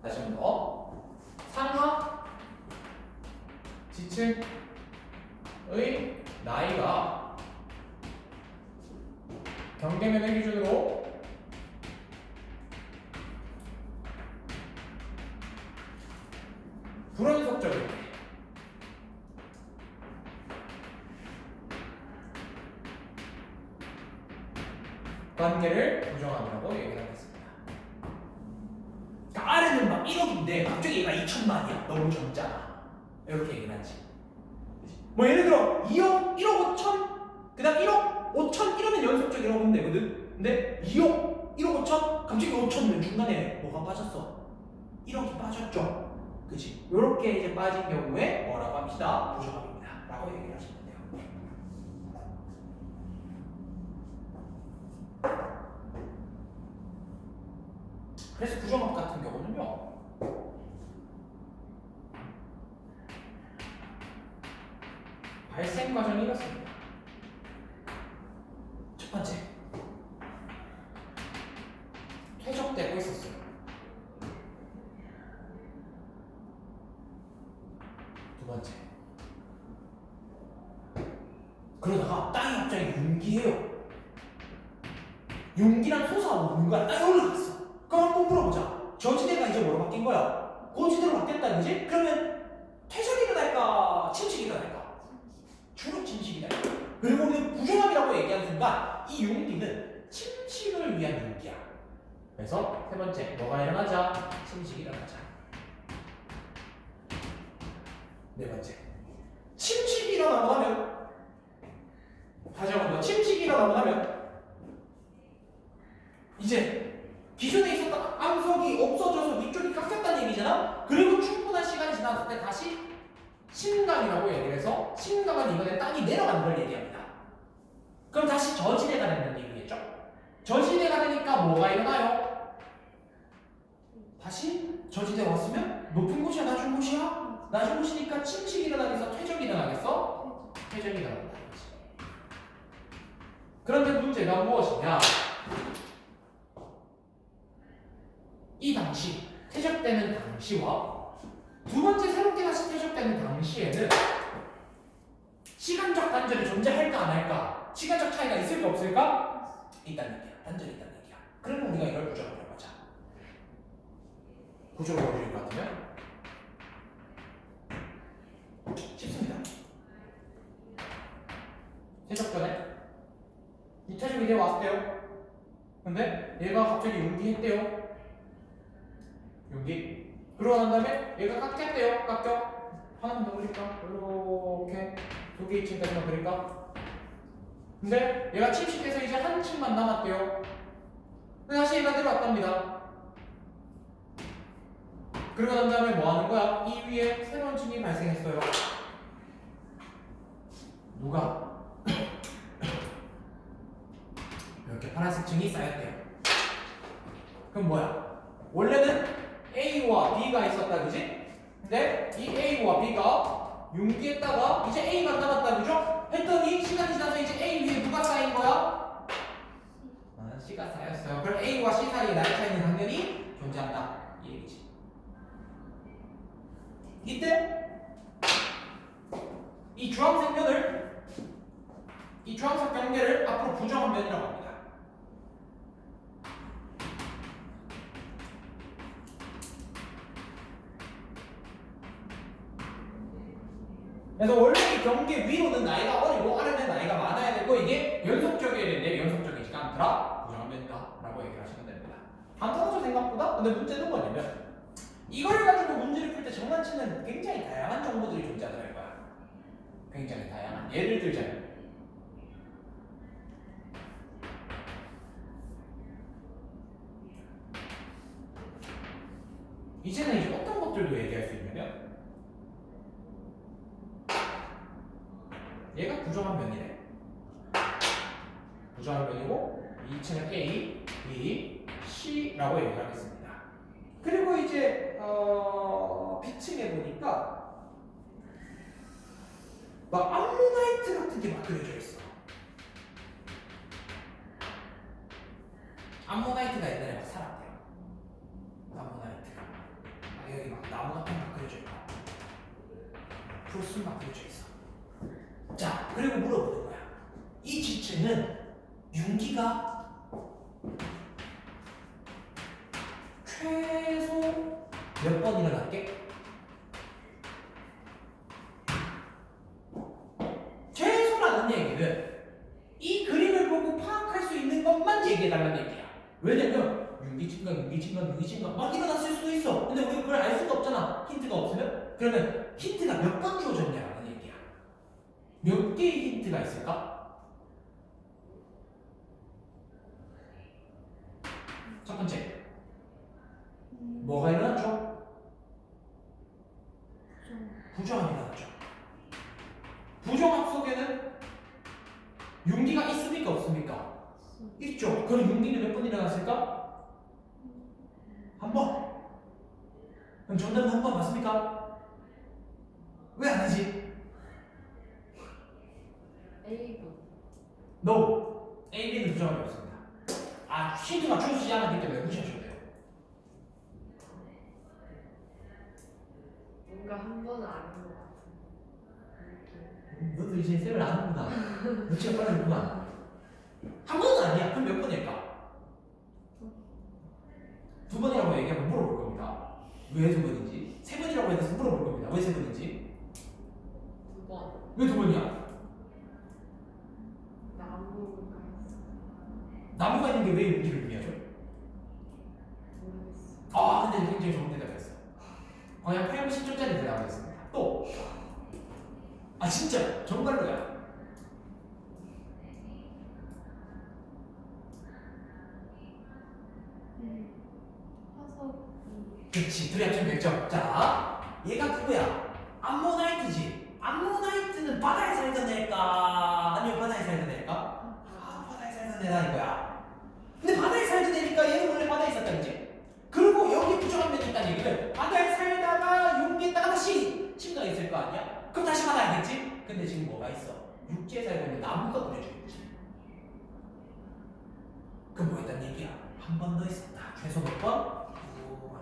다시 한 번 더. 상하 지층의 나이가 경계면을 기준으로 불연속적일 때 관계를 부정합이라고 얘기를 하겠습니다. 그러니까 아래는 막 1억인데 갑자기 얘가 2천만이야. 너무 적잖아. 이렇게 얘기를 하지. 뭐 예를 들어 2억 1억 5천 그다음 1억 5천 이러면 연속적이라고 보면 되거든. 근데 2억 1억 5천 갑자기 5천은 중간에 뭐가 빠졌어? 1억이 빠졌죠. 그치? 요렇게 이제 빠진 경우에 뭐라고 합시다? 부정합니다 라고 얘기를 하시면 돼요. 그래서 부정합 같은 경우는요, 발생 과정이 이렇습니다. 첫 번째, 퇴적되고 있었어요. 두 번째, 그러다가 땅이 갑자기 융기해요. 융기란 솟아오르는 거야. 땅이 올라갔어. 그럼 한번 물어보자. 저지대가 이제 뭐로 바뀐 거야? 고지대로 바뀌었다, 그지? 그러면 퇴적이 일어날까? 침식이 일어날까? 주로 침식이 일어날까? 그리고 우리는 부정합이라고 얘기하는 순간 이 융기는 침식을 위한 융기야. 그래서 세 번째, 뭐가 일어나자? 침식이 일어나자. 네 번째, 침식이 일어나고 나면, 다시 한번 더, 침식이 일어나고 나면 이제 기존에 있었던 암석이 없어져서 위쪽이 깎였다는 얘기잖아. 그리고 충분한 시간이 지났을 때 다시 신강이라고 얘기를 해서 신강은 이번에 땅이 내려가는 걸 얘기합니다. 그럼 다시 저지대가 된다는 얘기겠죠? 저지대가 되니까 뭐가 일어나요? 다시 저지대 왔으면 높은 곳이야 낮은 곳이야? 낮은 곳이니까 침식이 일어나겠어? 퇴적이 일어나겠어? 퇴적이 일어난다. 그런데 문제가 무엇이냐? 이 당시, 퇴적되는 당시와 두 번째 새롭게 다시 퇴적되는 당시에는 시간적 단절이 존재할까 안 할까? 시간적 차이가 있을까 없을까? 있다는 얘기야. 단절이 있다는 얘기야. 그러면 우리가 이걸 구조로 해보자. 구조로 보여줄 것 같으면 쉽습니다. 퇴적 전에 이 퇴적이 이제 왔대요. 근데 얘가 갑자기 융기했대요. 융기. 그러고 난 다음에 얘가 깎였대요. 깎여. 하나만 더 그릴까? 이렇게 두 개 층까지만 그릴까? 근데 얘가 침식해서 이제 한 층만 남았대요. 근데 다시 얘가 내려왔답니다. 그러고 난 다음에 뭐 하는 거야? 이 위에 새로운 층이 발생했어요. 누가? 이렇게 파란색 층이 쌓였대요. 그럼 뭐야? 원래는 A와 B가 있었다, 그지? 근데 이 A와 B가 융기했다가 이제 A가 남았다, 그죠? 했더니 시간이 지나서 이제 A 위에 누가 쌓인 거야? C가 쌓였어요. 그럼 A와 C 사이에 나이 차이는 당연히 존재한다, 이 얘기지. 이때 이 주황색 면을, 이 주황색 경계를 앞으로 부정한 면이라고 합니다. 그래서 원래 이 경계 위로는 나이가 어리고 아래는 나이가 많아야 되고 이게 연속적이어야 되는데 연속적이지가 않더라. 부정한 면이다 라고 얘기를 하시면 됩니다. 간단하죠 생각보다? 근데 문제는 뭐냐면 이걸 가지고 문제를 풀 때 장난치는 굉장히 다양한 정보들이 존재하더라 이거야. 굉장히 다양한. 예를 들자면 이제는 이제 어떤 것들도 얘기할 수 있냐면 얘가 부정한 면이래. 부정한 면이고 2층은 A, B, C라고 얘기를 하겠습니다. 그리고 이제 B층에 보니까 막 암모나이트 같은 게 막 그려져 있어. 암모나이트가 옛날에 막 살았대요. 암모나이트가 막 여기 막 나무 같은 게 막 그려져 있고 풀숲 막 그려져 있어. 자, 그리고 물어보는 거야. 이 지층은 융기가 최소 몇 번 일어날게? 최소라는 얘기는 이 그림을 보고 파악할 수 있는 것만 얘기해달라는 얘기야. 왜냐면 융기증가 막 일어났을 수도 있어. 근데 우리가 그걸 알 수가 없잖아. 힌트가 없으면. 그러면 힌트가 몇 번 주어졌냐라는 얘기야. 몇 개의 힌트가 있을까? 첫 번째, 뭐가 일어났죠? 부정합이 일어났죠. 부정합 속에는 융기가 있습니까? 없습니까? 있죠. 그럼 융기는 몇 번 일어났을까? 한 번. 그럼 정답은 한 번 맞습니까? 왜 안 하지? A분. No. A, B는 부정합이 없습니다. 아, 힌트가 주어지지 않았기 때문에 무시하셔도 돼요. 뭔가 한 번은 아닌 것 같은 느낌. 너도 이제 쌤을 아는구나. 눈치가 빠르구나. 한 번은 아니야. 그럼 몇 번일까? 두 번이라고 얘기하면 물어볼 겁니다. 왜 두 번인지. 세 번이라고 해서 물어볼 겁니다. 왜 세 번인지. 두 번. 왜 두 번이야? 나무가 있어. 나무가 있는 게 왜 용기를 의미하죠? 모르겠어. 아, 근데 굉장히 좋은 대답이었어. 그냥 8분 10초짜리 대답이었습니다. 또. 아, 진짜 정말로야. 화석이. 그렇지. 둘이 합치면 100점. 자, 얘가 누구야? 암모나이트지. 암모나이트는 바다에 살던 애일까? 아니면 바다에 살던 애일까? 아, 바다에 살던 애다 이거야. 근데 바다에 살던 애니까 얘는 원래 바다에 있었다 그지? 그리고 여기 부정한 면이 있다는 얘기는 바다에 살다가 용기했다가 다시 침가에 있을 거 아니야? 그럼 다시 바다겠지? 근데 지금 뭐가 있어? 육지에 살고 있는 나무가 그려져 있지. 그럼 뭐 했단 얘기야? 한 번 더 있었다. 최소 몇 번? 두 번.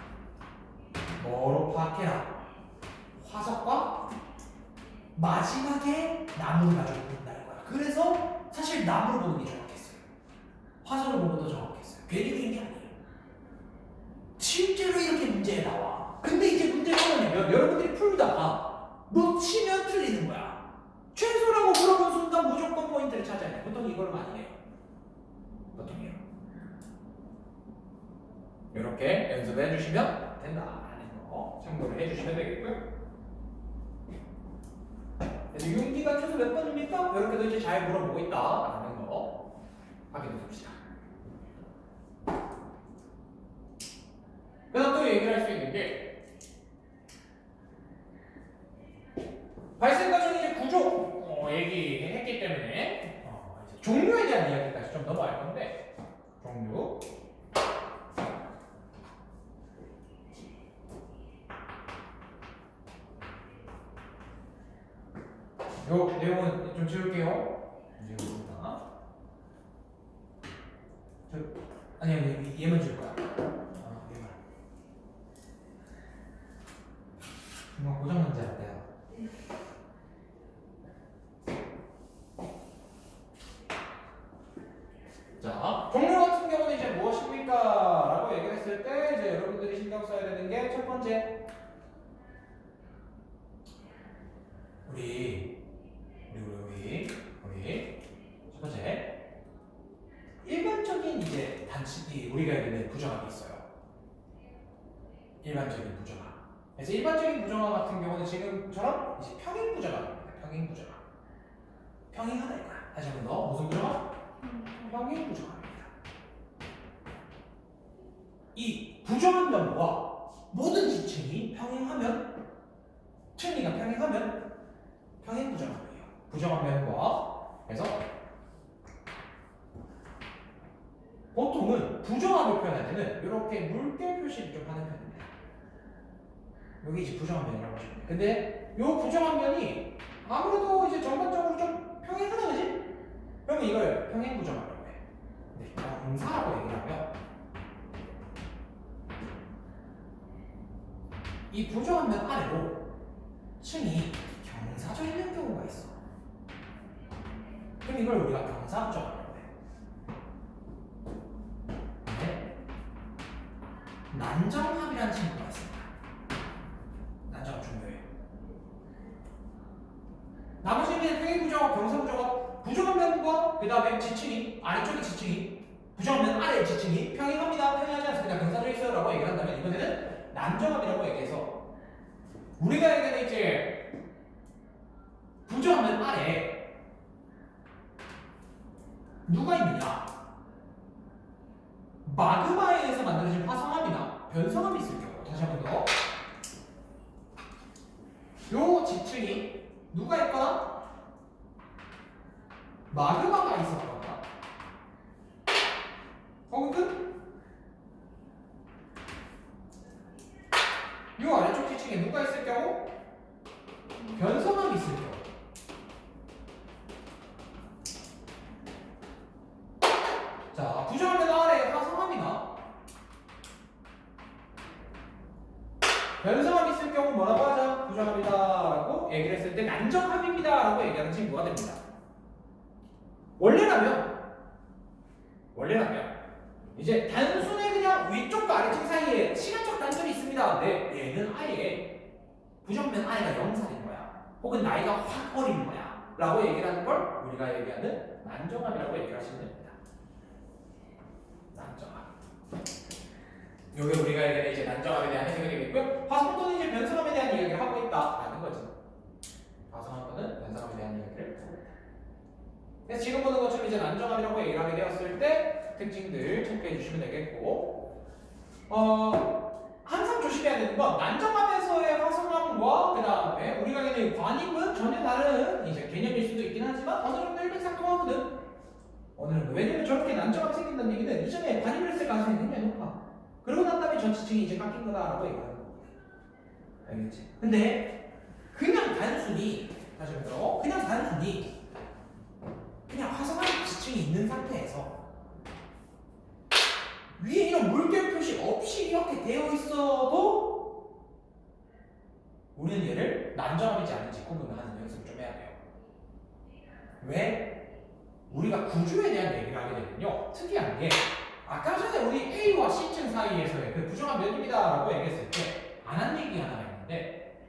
뭐로 파악해라? 화석과 마지막에 나무를 가지고 본다는 거야. 그래서 사실 나무를 보는 게 정확했어요. 화석을 보는 것도 정확했어요. 괜히 그린 게 아니에요. 실제로 이렇게 문제에 나와. 근데 이제 문제가 뭐냐면 여러분들이 풀다가 놓치면 틀리는 거야. 최소라고 물어본 순간 무조건 포인트를 찾아야 돼. 보통 이걸 많이 해요. 보통이요. 이렇게 연습해 주시면 된다는 거 참고를 해 주시면 되겠고요. 그래서 윤기가 최소 몇 번입니까? 이렇게도 이제 잘 물어보고 있다라는 거 확인해 봅시다. 그다음 또 얘기를 할 수 있는 게 발생 과정 이제 구조 얘기했기 때문에 이제 종류에 대한 이야기까지 좀 넘어갈 건데 종류. 요 내용은 좀 지울게요. 이제 이거보다. 아니 얘만 지울 거야. 얘만. 뭔가 고장 문제 같아요. 자, 종류 같은 경우는 이제 무엇입니까? 라고 얘기를 했을 때 이제 여러분들이 신경 써야 되는 게 첫 번째 우리 첫 번째 일반적인 이제 단지 우리가 있는 부정합이 있어요. 일반적인 부정합. 그래서 일반적인 부정합 같은 경우는 지금처럼 이제 평행 부정합입니다. 평행 부정합. 평행하다 이거야. 다시 한 번 더. 무슨 부정합? 평행 부정합입니다. 이 부정한 면과 모든 지층이 평행하면 층리가 평행하면 평행 부정합이에요. 부정한 면과 그래서 보통은 부정합을 표현할 때는 이렇게 물결 표시를 좀 하는 편입니다. 여기 이제 부정한 면이라고 하시면 돼요. 근데 이 부정한 면이 아무래도 이제 전반적으로 좀 평행하다 그지? 그러면 이걸 평행 부정합이라고 해. 네, 경사라고 얘기를 하면 이 부정한 면 아래로 층이 경사져 있는 경우가 있어. 그럼 이걸 우리가 경사 부정합이라고 해. 근데 난정합이라는 친구가 있습니다. 난정합 중요해요. 나머지는 평행 부정합, 경사 부정합, 부정한 면과 그 다음에 지층이 아래쪽에 지층이 부정한 면 아래 지층이 평행합니다. 평행하지 않습니다. 경사져 있어요라고 얘기를 한다면 이번에는 난정합이라고 얘기해서 우리가 얘기하는 이제 부정하면 아래 누가 있느냐? 마그마에 의해서 만들어진 화성암이나 변성암이 있을 경우 다시 한 번 더. 요 지층이 누가 있거나 마그마가 있었거나 혹은 요 아래쪽 지층에 누가 있을 경우 변성암이 있을 경우. 자, 부정하면 아래 화성암이나 변성암이 있을 경우 뭐라고 하자? 부정합니다라고 얘기를 했을 때 난정합입니다라고 얘기하는 친구가 됩니다. 원래라면 이제 단순히 그냥 위쪽과 아래쪽 사이에 시간적 단절이 있습니다. 근데 얘는 아예 부정면 아예가 0살인 거야. 혹은 나이가 확 어린 거야. 라고 얘기를 하는 걸 우리가 얘기하는 난정합이라고 얘기를 하시면 됩니다. 난정합. 요게 우리가 얘기하는 이제 난정합에 대한 해석이 되겠고요. 화성도는 이제 변성함에 대한 이야기를 하고 있다라는 거죠. 화성도는 변성함에 대한 이야기를 하고 있다. 그래서 지금 보는 것처럼 이제 난정합이라고 얘기를 하게 되었을 때 특징들 체크해 주시면 되겠고, 항상 조심해야 되는 건 난정합에서의 화성함과 그 다음에 우리가 얘기하는 관임은 전혀 다른 이제 개념일 수도 있긴 하지만 어느 정도 일맥상통하거든. 어느 정도. 왜냐면 저렇게 난정합이 생긴다는 얘기는 이전에 관임을 쓸 가능성이 굉장히 높아. 그러고 난 다음에 저 지층이 이제 깎인 거다라고 얘기하는 거거든. 알겠지? 근데 그냥 단순히 다시 말해서 그냥 화성암 지층이 있는 상태에서 위에 이런 물결 표시 없이 이렇게 되어 있어도 우리는 얘를 난정합이지 않은지 구분하는 연습을 좀 해야 돼요. 왜? 우리가 구조에 대한 얘기를 하게 되면요, 특이한 게 아까 전에 우리 A와 C층 사이에서의 그 부정한 면입니다라고 얘기했을 때 안 한 얘기 하나가 있는데,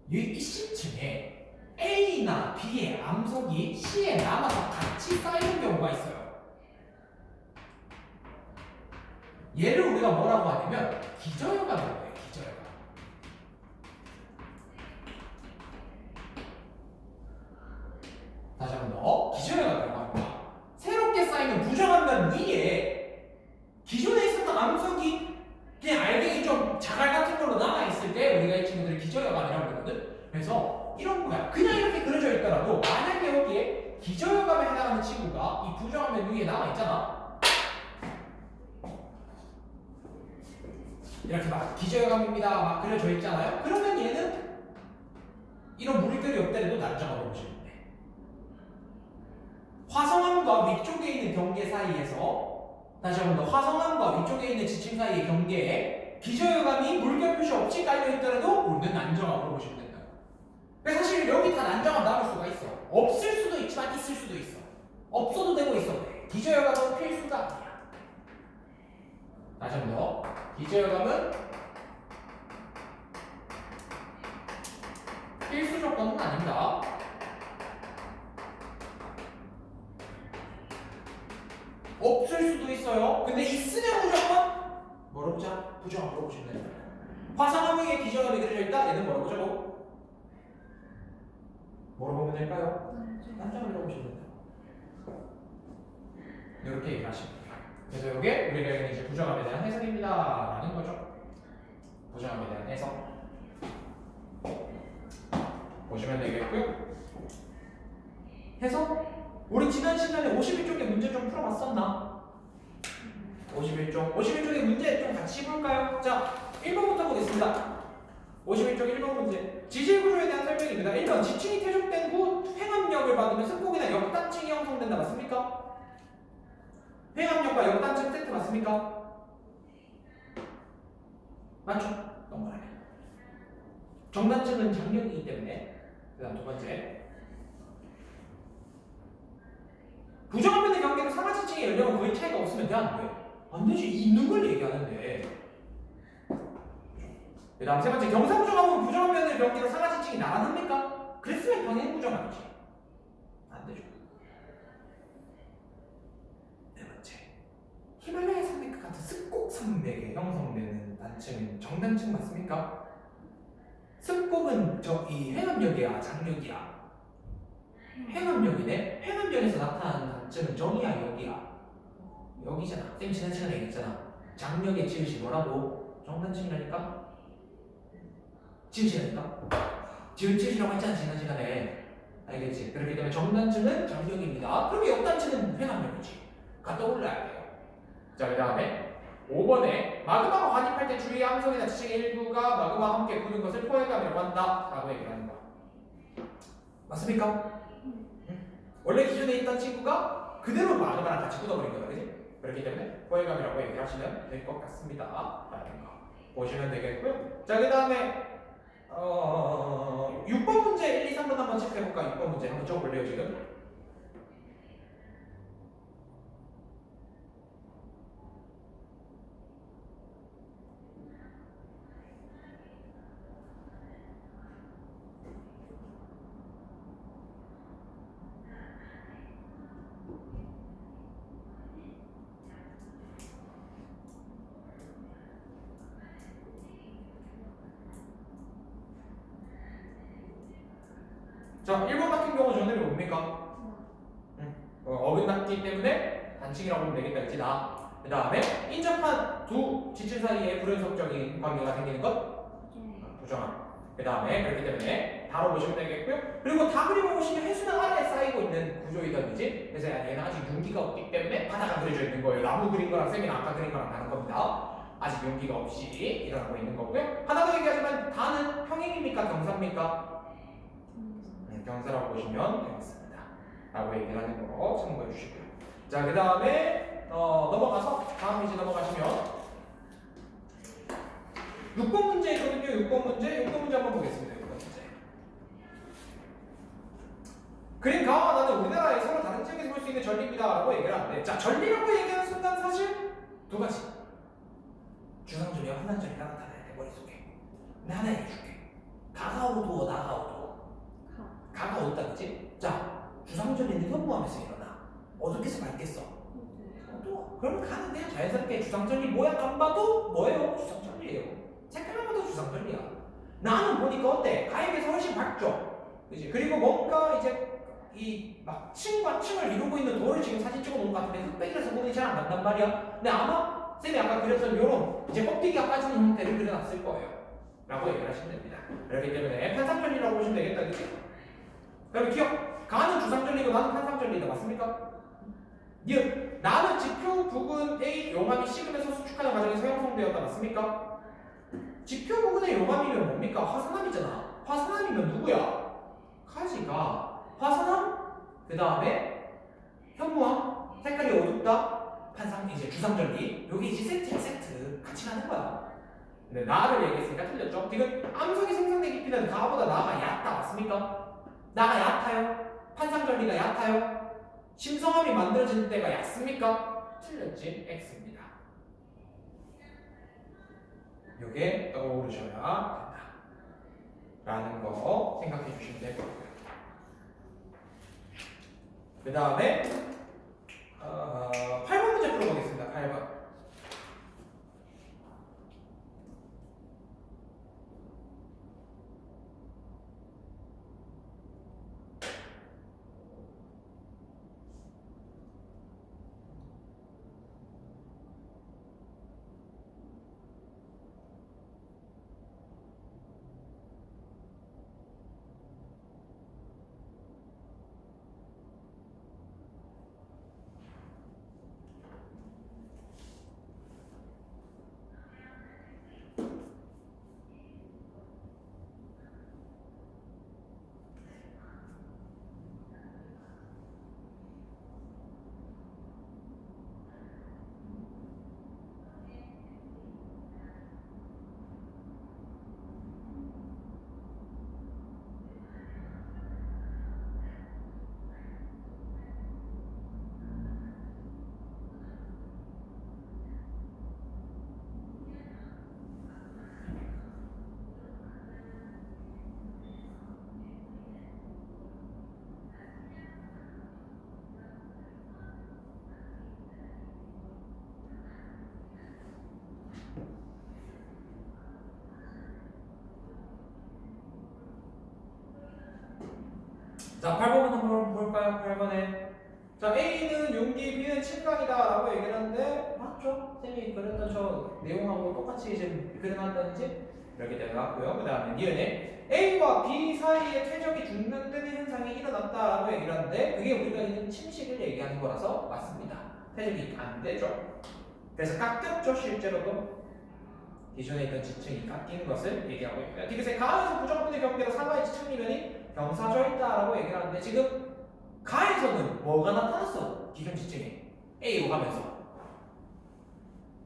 이 C층에 A나 B의 암석이 C에 남아서 같이 쌓이는 경우가 있어요. 얘를 우리가 뭐라고 하냐면 기저효과라고 해요. 기저효과. 다시 한 번 더. 기저효과라고 합니다. 새롭게 쌓이는 부정한 면 위에 기존에 있었던 암석이 그냥 알갱이 좀 자갈 같은 걸로 남아있을 때 우리가 이 친구들을 기저효과라고 그러거든. 그래서 이런 거야. 그냥 이렇게 그려져 있더라도 만약에 여기에 기저효과에 해당하는 친구가 이 부정한 면 위에 남아있잖아. 이렇게 막 기저효과입니다 막 그려져 있잖아요. 그러면 얘는 이런 물결이 없더라도 난정하고 보시면 돼. 화성암과 위쪽에 있는 경계 사이에서 다시 한번 더, 화성암과 위쪽에 있는 지층 사이의 경계에 기저효감이 물결 표시 없이 깔려있더라도 우리는 난정합으로 보시면 된다. 그래서 사실 여기 다 난정합 나올 수가 있어. 없을 수도 있지만 있을 수도 있어. 없어도 되고 있어도 돼. 기저효감은 필수가 아니야. 다시 한번 더, 기저효감은 필수 조건은 아닙니다. 없을 수도 있어요. 근데 있으면 무조건 뭐로 보자? 부정합으로 보시면 됩니다. 화성암 위에 기저감이 그려져 있다. 얘는 뭐로 보자고? 뭐로 보면 될까요? 난정합으로 보시면 됩니다. 이렇게 얘기하시면 돼요. 그래서 이게 우리가 이제 부정함에 대한 해석입니다라는 거죠. 부정함에 대한 해석 보시면 되겠고요. 해석. 우리 지난 시간에 51쪽의 문제 좀 풀어봤었나? 51쪽의 문제 좀 같이 볼까요? 자, 1번부터 보겠습니다. 51쪽 1번 문제. 지질구조에 대한 설명입니다. 1번, 지층이 퇴적된 후 횡압력을 받으면 승폭이나 역단층이 형성된다. 맞습니까? 횡압력과 역단층 세트 맞습니까? 맞죠? 동그라미. 정단층은 장력이기 때문에. 그 다음 두 번째. 부정화면의 경계로 상하지층의 연령은 거의 차이가 없으면 돼, 안 돼? 안 되지. 있는 걸 얘기하는데. 그 다음 세 번째, 경사부정하면 부정화면의 경계로 상하지층이 나란합니까? 그랬으면 당연히 부정화이지. 안 되죠. 네 번째, 히말라야 산맥 같은 습곡 산맥에 형성되는 단층은 정단층 맞습니까? 습곡 끝곡은 이 행압력이야, 장력이야? 행압력이네. 행압력에서 나타나는 단점은 정이야, 여기야? 여기잖아. 쌤 지난 시간에 얘기했잖아. 장력의 지읒이 뭐라고? 정단층이라니까? 지읒이라니까? 지읒이라고 했잖아, 지난 시간에. 알겠지? 그렇기 때문에 정단층은 장력입니다. 그러면 역단층은 행압력이지. 가 떠올라야 돼요. 자, 그 다음에 5번에 마그마가 환입할 때 주위의 함성이나 지층의 일부가 마그마와 함께 굳은 것을 포획감이라고 한다 라고 얘기를 하는 거야. 맞습니까? 원래 기존에 있던 친구가 그대로 마그마랑 같이 굳어버린 거야, 그지? 그렇기 때문에 포획감이라고 얘기를 하시면 될 것 같습니다 라는 거 보시면 되겠고요. 자, 그 다음에 6번 문제 1, 2, 3번 한번 체크해볼까? 6번 문제 한번 적어볼래요 지금? 자, 1번 같은 경우 저는 뭡니까? 어긋났기 때문에 단층이라고 보면 되겠다, 그치? 그 다음에 인접한 두 지층 사이에 불연속적인 관계가 생기는 것? 부정함. 그 다음에 그렇기 때문에 바로 보시면 되겠고요. 그리고 다 그려보시면 해수면 아래에 쌓이고 있는 구조이던지, 그래서 얘는 아직 윤기가 없기 때문에 바다가 그려져 있는 거예요. 나무 그린 거랑 쌤이 아까 그린 거랑 다른 겁니다. 아직 윤기가 없이 일어나고 있는 거고요. 하나 더 얘기하지만 다는 평행입니까? 경사입니까? 경사라고 보시면 되겠습니다. 라고 얘기를 하는 거 참고해 주시고요. 자, 그 다음에 넘어가서 다음 페이지 넘어가시면 6번 문제거든요. 6번 문제 한번 보겠습니다. 6번 문제. 그림 강화하다는 우리나라의 서로 다른 지역에서 볼 수 있는 전리입니다. 라고 얘기를 하는데, 자, 전리라고 얘기하는 순간 사실 두 가지. 주상전이와 환난전이가 나타나야 돼, 머릿속에. 근데 하나 얘기해줄게. 가까워도 나가워도 가가 어디다 그지? 자, 주상전리는 현무암에서 일어나. 어둡게서 밝겠어? 또 그러면 가는 그냥 자연스럽게 주상전리 모양 안 봐도 뭐예요? 주상전리예요. 색깔만 봐도 주상전리야. 나는 보니까 어때? 가에 비해서 훨씬 밝죠? 그지? 그리고 뭔가 이제 이 막 층과 층을 이루고 있는 돌을 지금 사진 찍어 놓은 것 같은데 흑백이라서 구분이 잘 안 간단 말이야. 근데 아마 쌤이 아까 그렸던 요런 이제 껍데기가 빠지는 형태를 그려놨을 거예요. 라고 얘기를 하시면 됩니다. 그렇기 때문에 판상전리라고 보시면 되겠다, 그치? 그럼 기억! 가는 주상전리고 나는 판상전리다. 맞습니까? 즉, 나는 지표 부근 A 용암이 식으면서 수축하는 과정에서 형성되었다. 맞습니까? 지표 부근의 용암이면 뭡니까? 화산암이잖아. 화산암이면 누구야? 가지가 화산암? 그 다음에 현무암? 색깔이 어둡다? 판상, 이제 주상전리. 여기 이제 세트야, 세트. 같이 가는 거야. 근데 나를 얘기했으니까 틀렸죠? 지금 암석이 생성된 깊이는 가보다 나가 얕다. 맞습니까? 나가 얕아요? 판상전리가 얕아요? 심성암이 만들어질 때가 얕습니까? 틀렸지? X입니다. 요게 떠오르셔야 된다. 라는 거 생각해 주시면 될 것 같고요. 그 다음에 8번 문제 풀어보겠습니다. 8번. 자, 8번은 한번 볼까요? 8번에 자, A는 용기, B는 침강이다 라고 얘기를 하는데 맞죠? 쌤이 그렸던 저 내용하고 똑같이 지금 그려놨던지 이렇게 되어갔고요. 그 다음에 니은에 A와 B 사이에 퇴적이 죽는 뜨는 현상이 일어났다 라고 얘기를 하는데 그게 우리가 있는 침식을 얘기하는 거라서 맞습니다. 퇴적이 안 되죠. 그래서 깎였죠, 실제로도. 기존에 있던 지층이 깎이는 것을 얘기하고 있고요. 디귿의 가에서 부정분의 경계로 상하의 지층 이면이 경사져 있다라고 얘기를 하는데 지금 가에서는 뭐가 나타났어? 기존 지층에 A로 가면서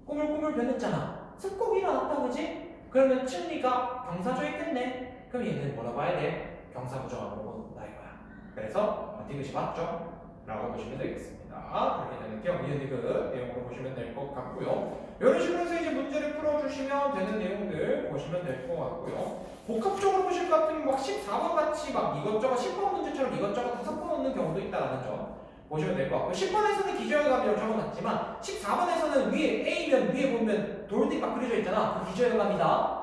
꾸물꾸물 변했잖아. 습곡이 일어났다 그지? 그러면 층리가 경사져 있겠네. 그럼 얘는 뭐라고 봐야 돼? 경사부정하고 온다 이거야. 그래서 디귿이 맞죠? 라고 보시면 되겠습니다. 그렇게 되는 경우 니은 내용으로 보시면 될 것 같고요. 이런 식으로 해서 이제 문제를 풀어주시면 되는 내용들 보시면 될 것 같고요. 복합적으로 보실 것 같으면 막 14번 같이 막 이것저것 10번 문제처럼 이것저것 5번 넣는 경우도 있다라는 점 보시면 될 것 같고 10번에서는 기저혈감이라고 적어놨지만 14번에서는 위에 A면 위에 보면 돌딩 막 그려져 있잖아. 그 기저혈감이다.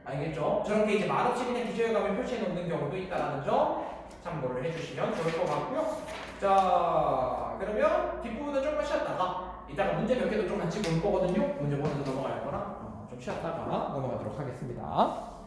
알겠죠? 저렇게 이제 말없이 그냥 기저혈감을 표시해 놓는 경우도 있다라는 점 참고를 해주시면 좋을 것 같고요. 자, 그러면 뒷부분은 조금만 쉬었다가 이따가 문제 몇 개도 좀 같이 볼 거거든요. 문제 보면서 넘어갈 거라 좀 쉬었다가 넘어가도록 하겠습니다.